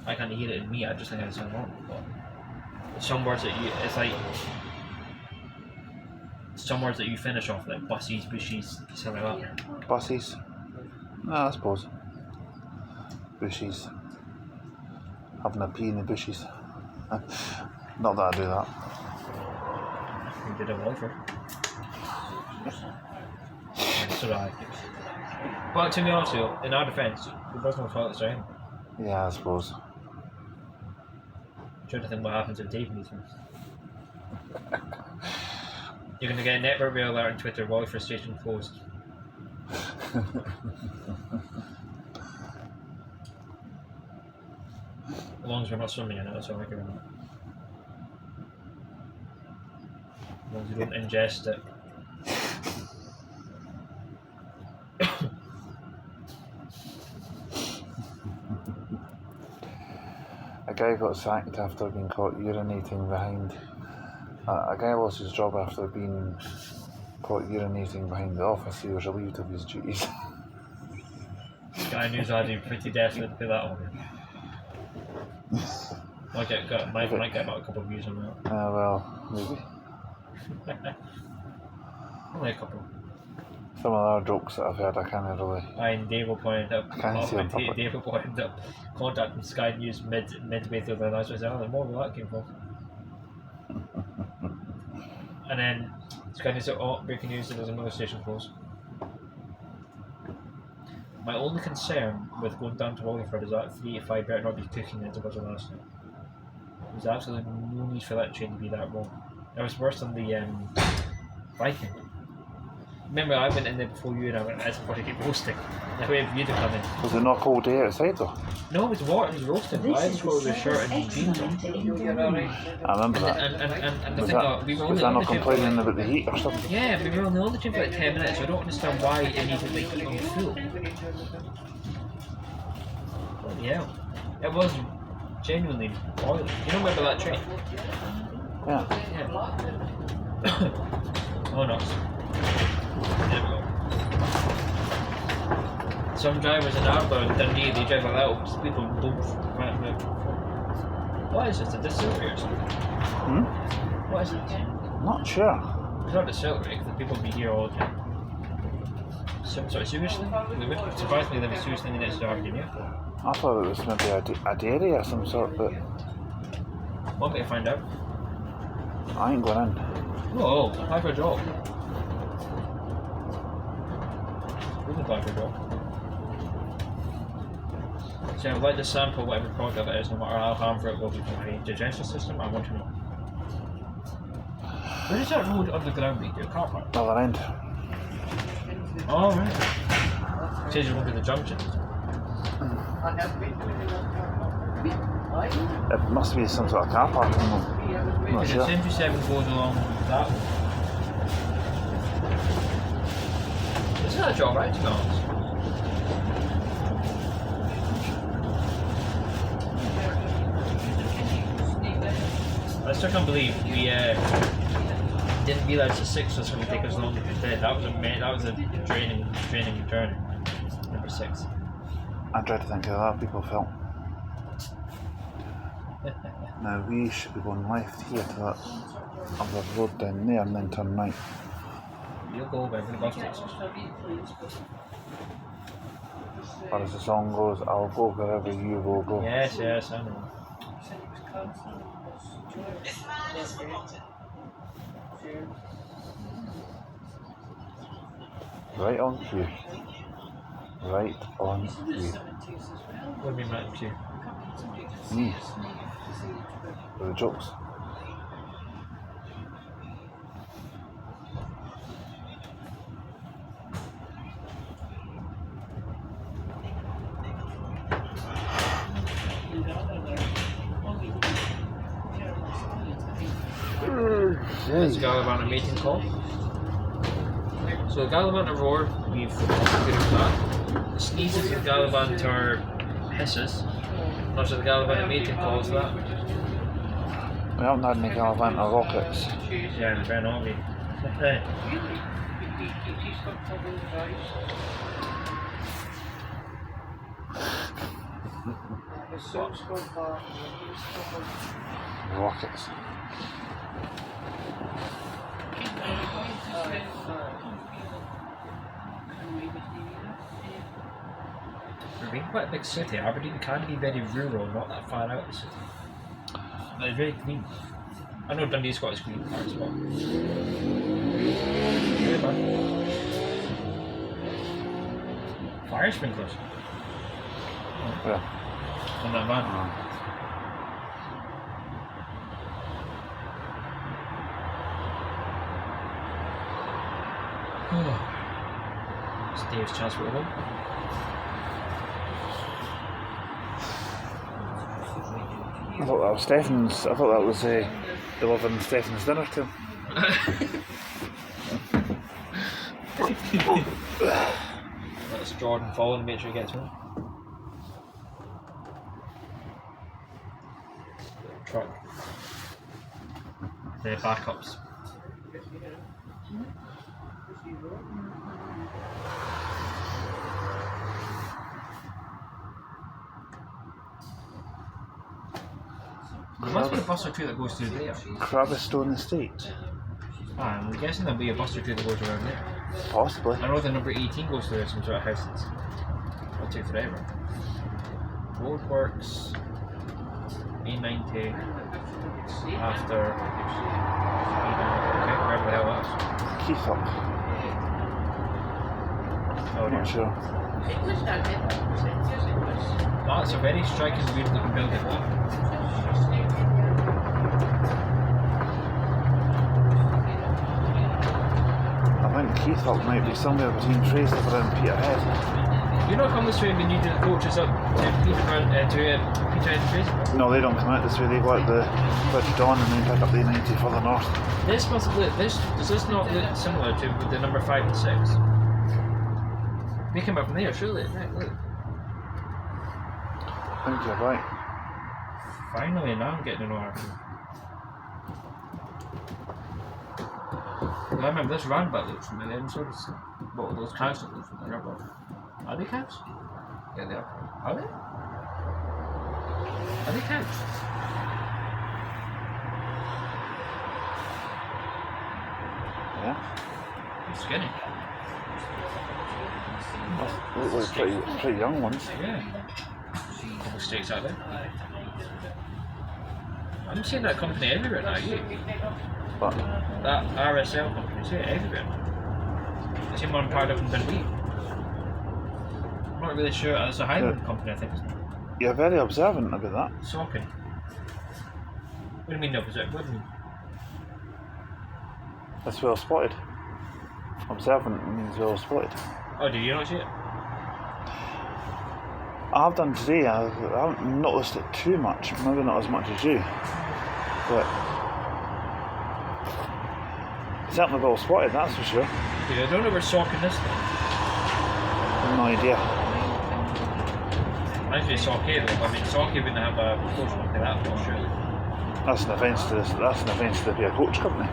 hear it in me. I just think I sound wrong. But some words that you, it's like some words that you finish off like bussies, bushies, something like that. Buses? No, I suppose. Bushes. Having a pee in the bushes. Not that I do that. We did a Walford. It's alright. But to be honest with you, in our defence, it was no fault it's rain. Yeah, I suppose. I'm trying to think what happens if Dave needs me. You're going to get a network rail alert on Twitter, Walford station closed. As long as we're not swimming in it, that's all I care about. As long as you don't ingest it. A guy got sacked after being caught urinating behind. A guy lost his job after being caught urinating behind the office. He was relieved of his duties. Sky News are pretty desperate to put that on. Might get about a couple of views on that. Well, maybe. Only a couple. Some of the other jokes that I've heard, I can't really. And Dave will point up. I can't see on public. Dave will point up contacting Sky News midway through the announcement. I don't know where that came from. And then Sky News said, "Oh, breaking news! There's another station closed." My only concern with going down to Wallingford is that 3 to 5 better not be cooking as it was last night. There's absolutely no need for that train to be that wrong. It was worse than the Leithen. Remember, I went in there before you and I went, it's going to keep roasting. I waited for you to come in. Was it not cold day outside though? No, it was water, it was roasting. I had to go with a shirt and jeans on. I remember that. And the Was thing that, we were was only that on not the train for complaining like, about the heat or something? yeah, we were only on the train for like 10 minutes, so I don't understand why it immediately on full. Bloody hell. It was genuinely boiling. You don't remember that train? Yeah. Oh no. There we go. Some drivers in Arbor and Dundee, they drive like that, people both right now. What is this? A distillery or something? What is it? Not sure. It's not a distillery, because the people be here all the time. Some sort of sewage thing? They would surprisingly they have a sewage thing next to Argentina. I thought it was maybe a dairy or some sort, but Want me to find out? I ain't going in. Oh, apply for a job. We can apply for a job. So I would like to sample whatever product it is, no matter how harmful it will be for my digestive system. I want to know. Where does that road underground lead to? A car park? Other end. Oh, right. It says you look at the junction. It must be some sort of car park. I'm not The sure. 77 goes along that way. It's not a job, right, to be honest. I still can't believe we didn't realise the 6 was going to take us longer to bed. That was a draining journey. Number 6. I tried to think of that people felt. Now we should be going left here to that other road down there and then turn right. You'll go wherever the bus takes us. Or as the song goes, I'll go wherever you will go. Yes, I know. Right on cue. Right on cue. What do you mean, right cue? Me. For the jokes. There's a Gallivant mating call. So the Gallivant roar, we've good at that. The sneezes of Gallivant are hisses. Not sure the Gallivant mating calls that. We haven't had any Gallivant or rockets. Yeah, and Ben Army. Rockets. We're being quite a big city. Aberdeen can be very rural, not that far out of the city. But it's very clean. I know Dundee's got its clean part as well. Very bad. Fire sprinklers. Yeah. On that van. It's Dave's transport home. I thought that was Stefan's. I thought that was delivering Stefan's dinner to him. That's Jordan following, make sure he gets home. Truck. The backups. There must be a bus or two that goes through there. Crabastone Estate. I'm guessing there'll be a bus or two that goes around there. Possibly. I know the number 18 goes through some sort of houses. It'll take forever. Roadworks. A90. After. Okay, wherever the hell that is. Keithop. Oh, I'm not dear. sure. That's a very striking, weird looking building. Heathrow might be somewhere between Fraserburgh and Peterhead. You're not coming this way when you do the coaches up to Peterhead and Fraserburgh? No, they don't come out this way. They go out the Dawn and then pick up the 90 further north. This must look. Does this not look similar to the number 5 and 6? They came up from there, surely. Right, look. I think you're right. Finally, now I'm getting an order. I remember this roundabout looks familiar, and so does both of those cows that look familiar. But are they cows? Yeah, they are. Are they? Are they cows? Yeah. They're skinny. Look like pretty young ones. Yeah. Couple steaks out there. I'm seeing that company everywhere now, you. But That RSL company, see it everywhere. I see one part of in Dundee. I'm not really sure. It's a Highland company, I think. you're very observant about that. Socking. What do you mean opposite? What do you mean? That's well spotted. Observant means well spotted. Oh, did you not see it? I've done today. I haven't noticed it too much. Maybe not as much as you, but certainly well spotted. That's for sure. Dude, I don't know where Socking is though. No idea. Reminds me of Socky though, but I mean Socky wouldn't have a coach company that well, surely. That's an offence to this. That's an offence to be a coach company.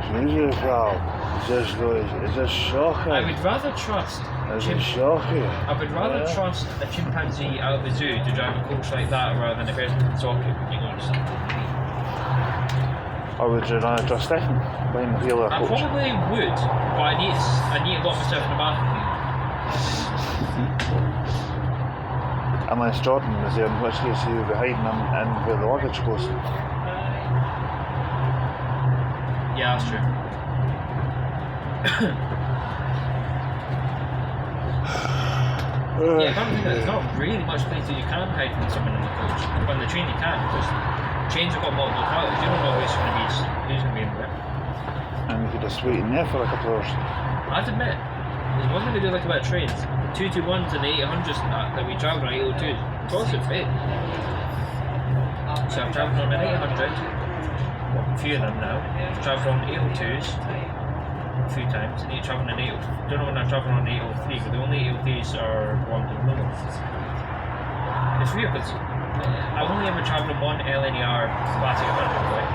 Jesus, pal. It's just shocking. I would rather trust It's just shocking. I would rather trust a chimpanzee out of the zoo to drive a coach like that rather than a person in Socky, being honest. Or would you rather trust Stephen behind the wheel of a I coach? probably would, but I need to lock myself in the bathroom. Unless Jordan was there, in which case he would be hiding in where the luggage goes. Yeah, that's true. Yeah, I can't think that there's not really much place that you can hide from someone in the coach. On the train you can, because trains have got multiple pilots. You don't know who's going to be in there. And we could just wait in there for a couple of hours. I have to admit, there's one thing we do like about trains. The 221s and the 800s that we travel on 802s. It's also fit. So I've travelled on an 800, well, a few of them now. I've travelled on 802s a few times, and you travel on an 803. Don't know when I've travelled on an 803, but the only 803s are ones in London. It's weird because I've only ever travelled on one LNER classic 100, right?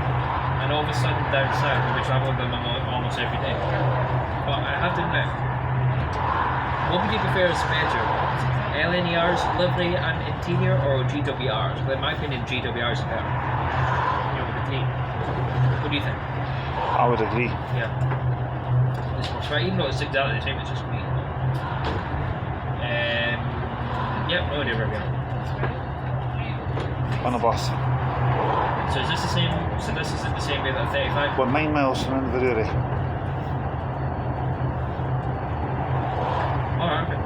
And all of a sudden down south we'll be travelling them almost every day. But I have to admit, what would you prefer is better? LNERs, livery and interior, or GWRs? But in my opinion, GWRs are better. You would agree. What do you think? I would agree. Yeah. This works right, even though it's exactly the same, it's just me. Yep, no idea where we are. On a bus. So is this the same? So this is the same way that 35? We're 9 miles from Inverurie. Alright, okay.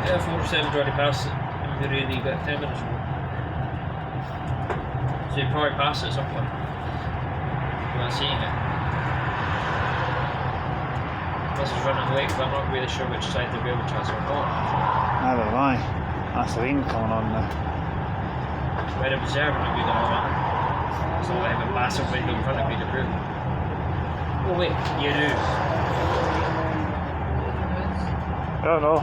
Yeah, 407's already passed it. Inverurie, you got 10 minutes ago. So you probably passed it at some point. You're not seeing it. This is running late, but I'm not really sure which side the railway tracks are on. Neither am I. That's the rain coming on now. Right observing of you the moment. So I have a massive window in front of me to prove. Oh wait, you do. I don't know.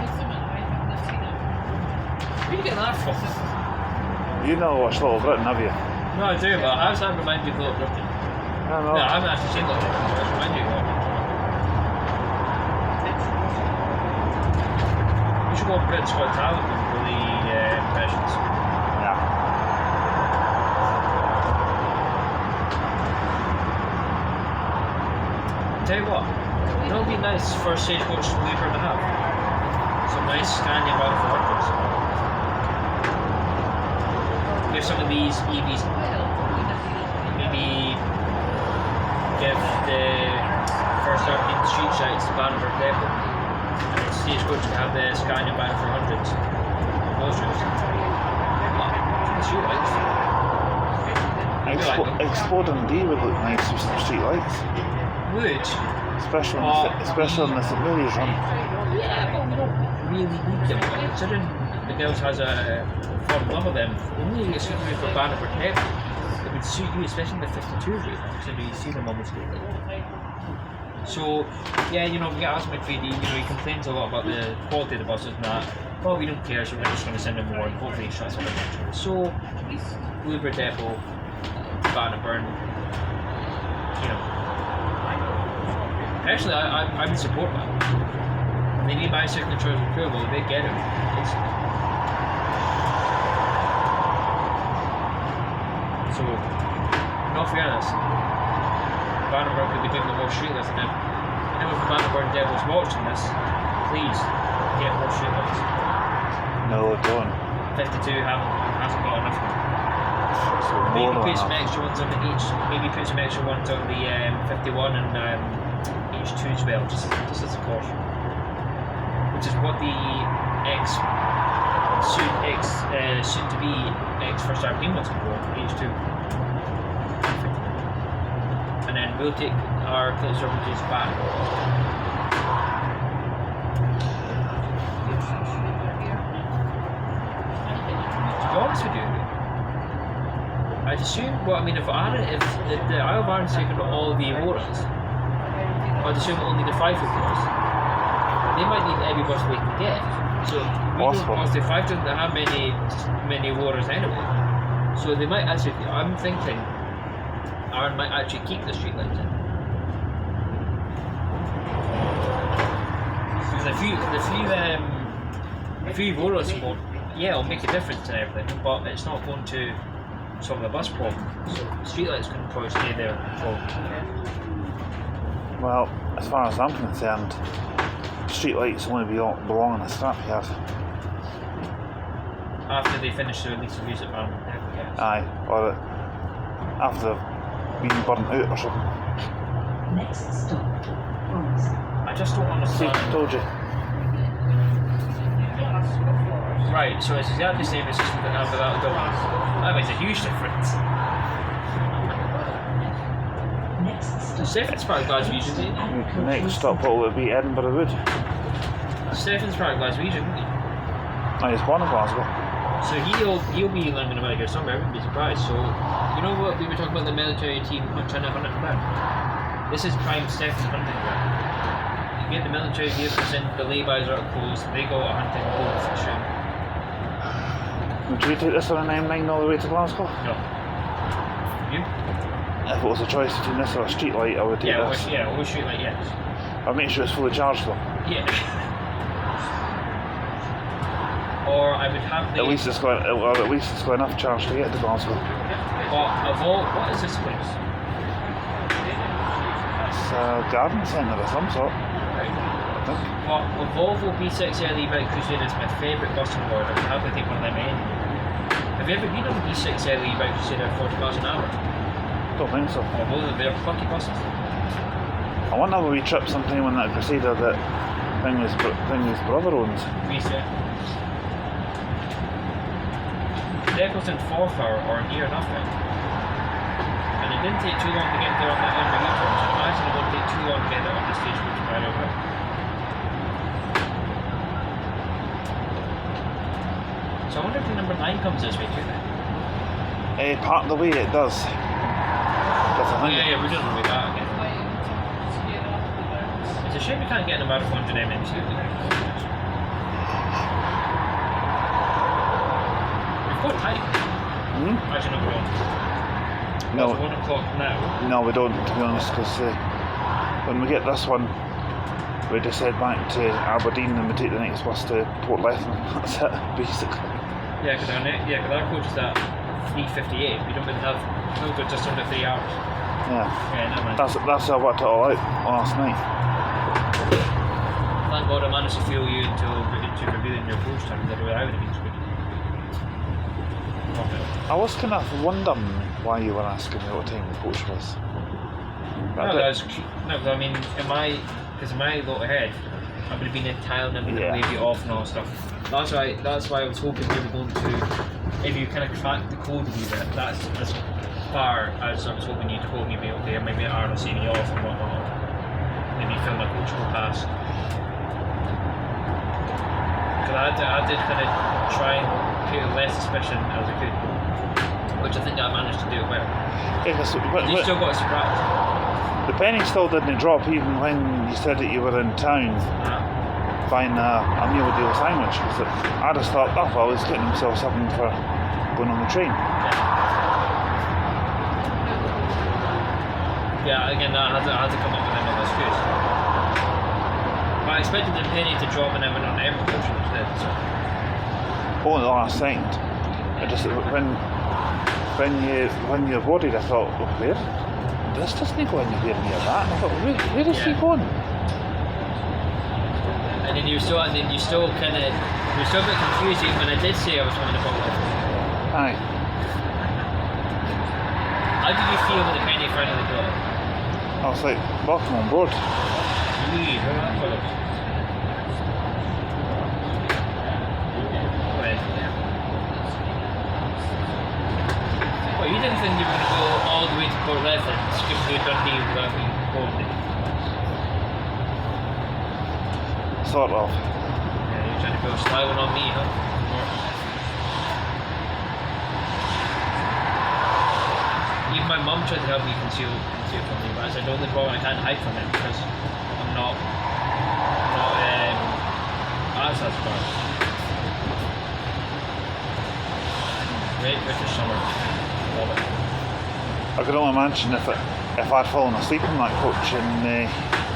Where do you get that from? You know watch Little Britain, have you? No, I do, but how does that remind you of Little Britain? I don't know. No, I haven't actually seen Little Britain, but it reminds you of Little Britain. You should go on Britain's Got Talent and do the impressions. Yeah. Tell you what, it would be nice for a Stagecoach leader to have. Some nice Scania about for workers. Give some of these EVs, maybe give the first 13 street sites to Banbury Depot. And then Stagecoach can have the Scania band for hundreds. Those routes. The street lights. Exploding D would look nice with some street lights. Would. Especially on the St. Mary's run. Yeah, but we don't really need them. Considering the girls has a fond love of them, only a suit for Banner Protect. It would suit you, especially in the 52 route, so you see them almost daily. So, yeah, you know, we get asked by 3D, you know, he complains a lot about the quality of the buses and that. Well, we don't care, so we're just going to send him more and hopefully he shuts up eventually. So, Bluebird Depot, Bannockburn, you know. Personally, I would support that. If they need my signature as approval, they get it. So, in all fairness, Bannockburn could be doing the more street lights. And if the Bannockburn Devils watching this, please get more street lights. No, don't. 52 hasn't got enough. So Maybe more put than some enough. extra ones on the maybe put some extra ones on the 51 and H2 as well, just as a caution. Which is what the soon to be ex First European ones will go, H2. And then we'll take our closed surfaces back. To be honest with you, I'd assume, well, I mean, if the Isle of Ireland's taken all the Auroras, I'd assume only the 5 foot cars. They might need every bus we can get. So, the 5 doesn't have many Auroras anyway. So, they might actually, I'm thinking, Ireland might actually keep the street lights in. Because a few Auroras won't, yeah, it'll make a difference and everything, but it's not going to solve the bus problem. So streetlights can probably stay there for. Well, as far as I'm concerned, streetlights only belong in the scrapyard. After they finish their lease of use at Bannock. Aye, or after being burnt out or something. Next stop, Bronx. I just don't See, understand. told you. Right, so it's exactly the same as just without a double. That makes a huge difference. Next stop. Stefan's Park Glasgow usually. Next stop, what will it be? Edinburgh Wood. Stefan's Park Glasgow usually. Aye, it's one of Glasgow. So he'll be landing in America somewhere. I wouldn't be surprised. So you know what we were talking about the military team trying to hunt it down. This is prime Stefan's hunting ground. You get the military vehicles in, the laybys are closed. They go out hunting, go fishing. Would you take this on an M9 all the way to Glasgow? No. You? If it was a choice between this or a street light, I would take this. Always street light, yes. I'll make sure it's fully charged though. Yeah. Or I would have the. At least it's got enough charge to get to Glasgow. What is this place? It's a garden centre of some sort, I think. Well, a Volvo B6 LE Bike Crusader is my favourite bus in the world. I would happily take one of them in. Have you ever been on a B6 LE Bike Crusader at 40 miles an hour? Don't think so. Oh, they're plucky buses. I want to have a wee trip sometime on that Crusader that Thingy's brother owns. Reset. Depots in Forth or near nothing. And it didn't take too long to get there on that Inverurie turn, so I imagine it won't take too long to get there on the Stagecoach right over. So I wonder if the number 9 comes this way too then. Part of the way it does. That's a Oh thing. yeah, we're doing with that again. It's a shame we can't get them out of 100 mm2. We've got time. Actually, no, we don't. No. It's 1 o'clock now. No, we don't, to be honest, because when we get this one, we just head back to Aberdeen and we take the next bus to Port Leithen. That's it, basically. Yeah, because our coach is at 3:58. We don't really have. We'll go just under 3 hours. Yeah. Yeah, never mind. That's how I worked it all out last night. Thank God I managed to feel you into revealing your coach time. Otherwise, I would have been screwed. Okay. I was kind of wondering why you were asking me what time the coach was. But I No, did- I mean, because in my look ahead, I would have been in town and would have Yeah. laid you off and all that stuff. That's why I was hoping we were going to, if you kind of cracked the code a wee bit, that's as far as I was hoping you'd hold me, be okay, maybe Aaron will see me off and whatnot. Maybe film my coach go past. Because I did kind of try and put less suspicion as I could, which I think I managed to do well. Yeah, 'cause You still got a surprise. the penny still didn't drop even when you said that you were in town buying a meal deal sandwich. Because I just thought, oh, well, he's getting himself something for going on the train. Yeah, again, I had to come up with another excuse. But I expected the penny to drop and then went on the agriculture instead. So. Oh, the last second. I just when you avoided, I thought, oh, where? This doesn't go anywhere near that. And I thought, where is he going? And then you were still a bit confused even when I did say I was going to bottle. Aye. How did you feel when the penny finally dropped? I was like, welcome on board. Well, you didn't think you were going to go all the way to Port Leithen, skip through Dundee without being boarded. Sort of. Yeah, you're trying to go sly one on me, huh? Even my mum tried to help me conceal from me, but I said, the only problem I can't hide from it because I'm not arts as far. Great British summer. Love it. I could only imagine if I'd fallen asleep in that coach and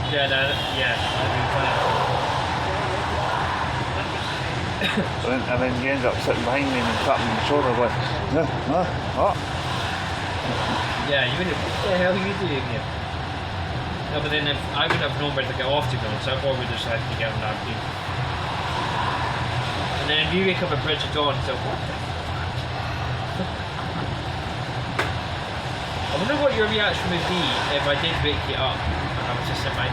Yeah, that'd be funny. and then you end up sitting behind me and tapping me on the shoulder like, what? Yeah, you would have, what the hell are you doing here? No, but then if I would have known where to get off to go, so I probably just left to get on that beat. And then if you wake up at Bridge of Dawn, so what the fuck? I wonder what your reaction would be if I did wake you up and I was just in my...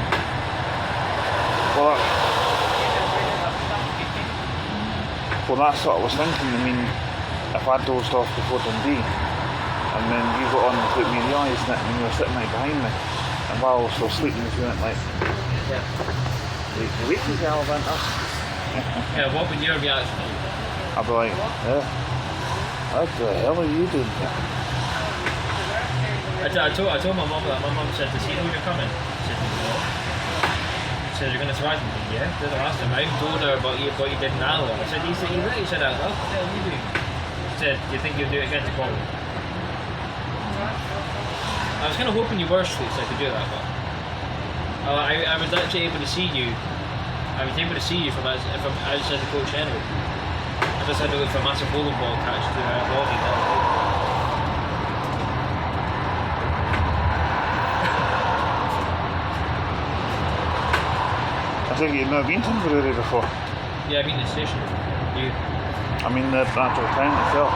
Well, that's what I was thinking. I mean, if I'd dozed off before Dundee, and then you got on and put me in the eyes and you were sitting right behind me, and while I was still sleeping, you went like, Yeah. wait till the elephant up. Yeah, what would your reaction be? I'd be like, what the hell are you doing here? I told my mum that. My mum said, "Does he know you're coming?" I said, "No." She said, "You're going to surprise me?" Yeah. Did I ask him? I told her about what you did in Alloa. I said, "He really said that. What the hell are you doing?" She said, "Do you think you'll do it again to call me?" I was kind of hoping you were asleep so I could do that, but I was actually able to see you. I was able to see you from outside the coach anyway. I just had to look for a massive bowling ball attached to a lobby. I think you've never been to Inverurie before. Yeah, I've been to the station. You? I mean, the actual town itself.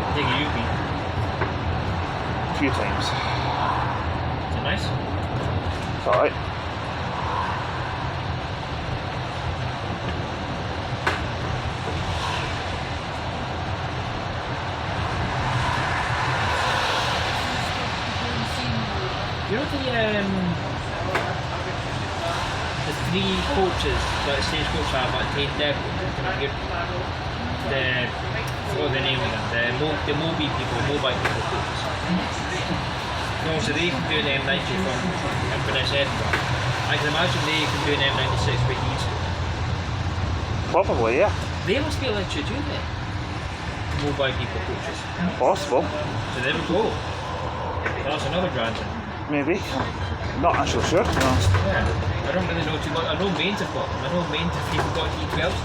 I think you've been. A few times. Is it nice? It's alright. You know the three coaches that Stagecoach have at Tate Depot, what are the name again? The Moby people, mobile people coaches. No, so they can do an M90 from Inverness Edinburgh. I can imagine they can do an M96 pretty easily. Probably, yeah. They must be allowed to do that. Mobile people coaches. Possible. So there we go. That's another grand thing. Maybe. Not actually sure, to be honest. Yeah, I don't really know too much. I know Maine's have got them. I know Maine's have people got E12s.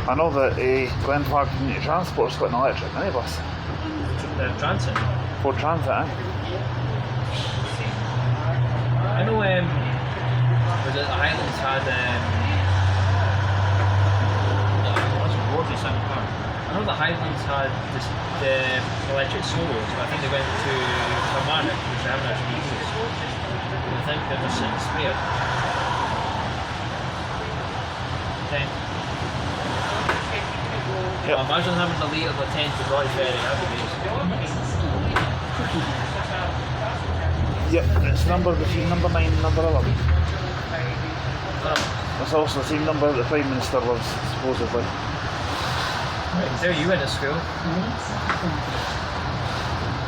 I know that Glenfarg Community Transport's got an electric minibus. Transit. Ford Transit, eh? I know, was it the Highlands had, what's it, Rosie Simon Park? I know the Highlands had the electric solos, but I think they went to Kilmarnock, which they haven't actually used. I think they're just sitting spare. 10. Yep. Imagine having to leave on the 10 to Roy Ferry, that'd be amazing. Yep, it's number between number 9 and number 11. Oh, It's also the same number that the Prime Minister lives, supposedly. right, there you went to school.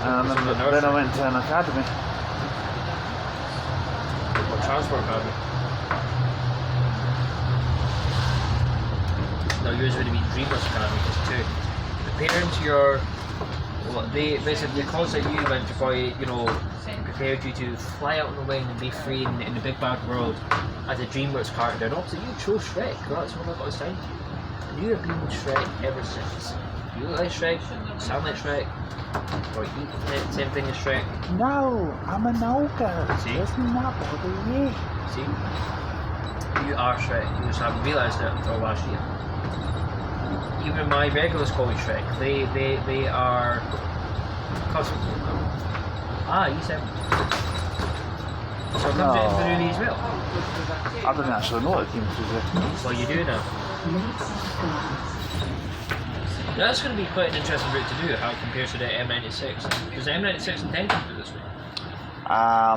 And then I went to an academy. Or transport academy. No, yours would have been Dreamers Academy, because too. The parents, they basically, the course that you went to probably, prepared you to fly out on the wing and be free in the big bad world as a DreamWorks character. And obviously you chose Shrek, well, that's what I got assigned to you. And you have been with Shrek ever since. You look like Shrek, you sound like Shrek, or eat the same thing as Shrek. No, I'm an ogre. See? Isn't that bother you? See? You are Shrek, you just haven't realised it until last year. Even my regulars call me Shrek. They are custom. You said. So it comes out in Inverurie as well. I didn't actually know it came through there. Well, you do now. That's going to be quite an interesting route to do, how it compares to the M96. Because the M96 intended to do this way. I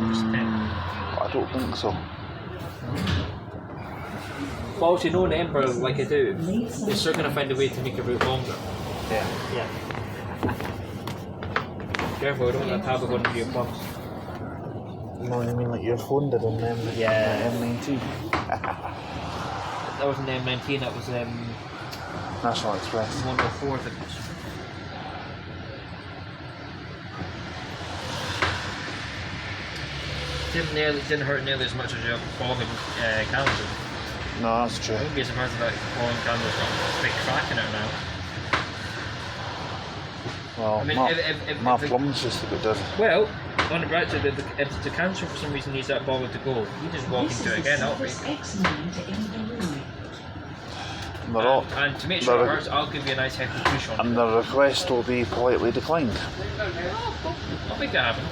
don't think so. But obviously, knowing the Emperor like I do, they're still going to find a way to make a route longer. Yeah. Yeah. Careful, I don't want that tablet going into your plugs. No, you mean like your phone did on the M19? That wasn't the M19, that was National Express. 104, I think it was. Didn't hurt nearly as much as your falling calendar. No, that's true. I wouldn't be surprised if that falling calendar's got a big crack in it now. Well, I mean, my plum's just a bit dizzy. Well, on the bright side, if the cancer for some reason needs that bothered to go, you just walk into it again, that'll break. And to make sure it works, I'll give you a nice hefty push on it. And the request will be politely declined. I'll make that happen.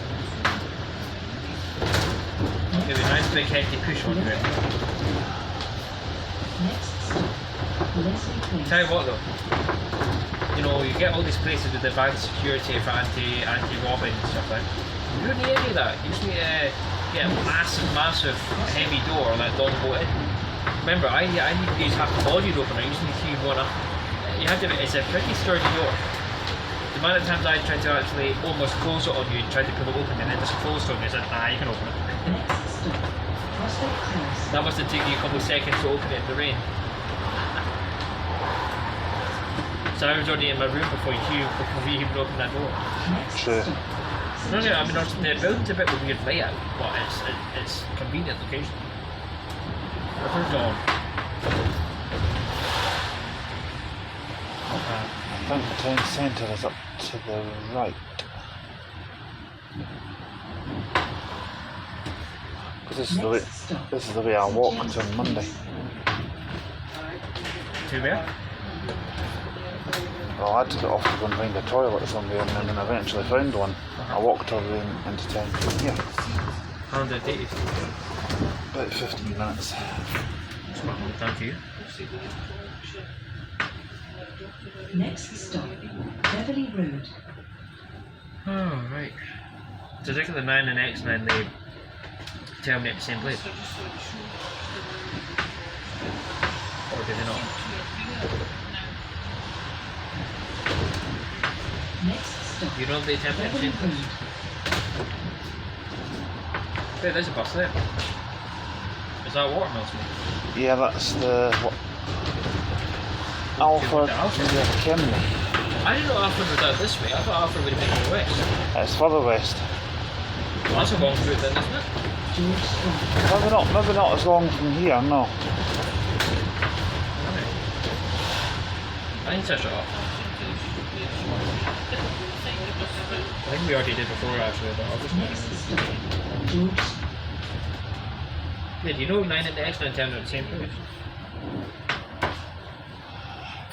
I'll give you a nice big hefty push on it. Tell you what though, you get all these places with advanced security for anti-robbing and stuff like that. You don't need any of that. You just need to get a massive heavy door and let Don go in. Remember, I need these have the volume opener. I just need to keep one up. It's a pretty sturdy door. The amount of times I tried to actually almost close it on you and tried to pull it open and then just closed on you, I said, you can open it. That must have taken you a couple of seconds to open it in the rain. So I was already in my room before you even opened that door. True. No, I mean, the building's a bit of a weird layout, but it's convenient location. River Dawn. I think the town centre is up to the right. Because this is the way I walked on Monday. To where? Well, I had to get off to go and find a toilet somewhere, and then I eventually found one. I walked all the way into town from here. How long did it take you? About 15 minutes. It's not a long time for you. Next stop, Beverly Road. Oh, right. So look at the 9 and X9, they terminate the same place. Or do they not? Next stop, You know they terminate the Beverly same place? Road. Hey, there's a bus there. Is that Watermills? Yeah, that's the Alfred Kemley. I didn't know Alfred was out this way. I thought Alfred would have been going west. It's further west. Well, that's a long route then, isn't it? Maybe not as long from here, no. I need to search it up. I think we already did before actually, but I'll just Yeah, do you know 9 and the X9 terminate at the same place?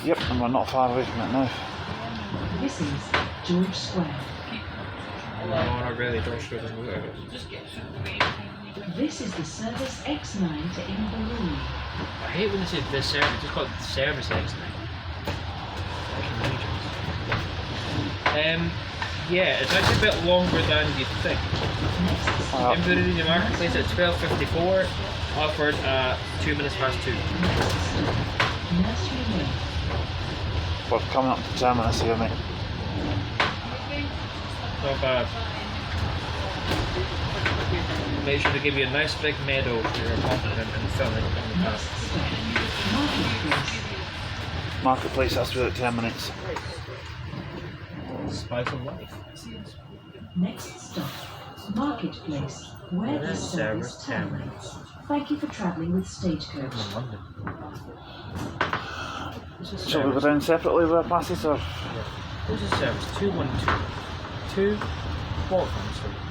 Yep, and we're not far away from it now. This is George Square. No, not really. Don't show them whatever. This is the service X9 to Inverurie. I hate when they say the service. Just call it the service X9. Yeah, it's actually a bit longer than you'd think. Inverurie the marketplace at 12:54, offered at 2 minutes past 2. Nursery Lane. We're coming up to terminus here, mate. Not bad. Make sure to give you a nice big meadow for your apartment and filming in the past. Marketplace. Marketplace, that's where it terminates. Spice of life. Next stop, Marketplace, where the service terminates. Thank you for travelling with Stagecoach. In London. This is Shall we go down separately with our passes or? This is service 212. 2 Waltham Street.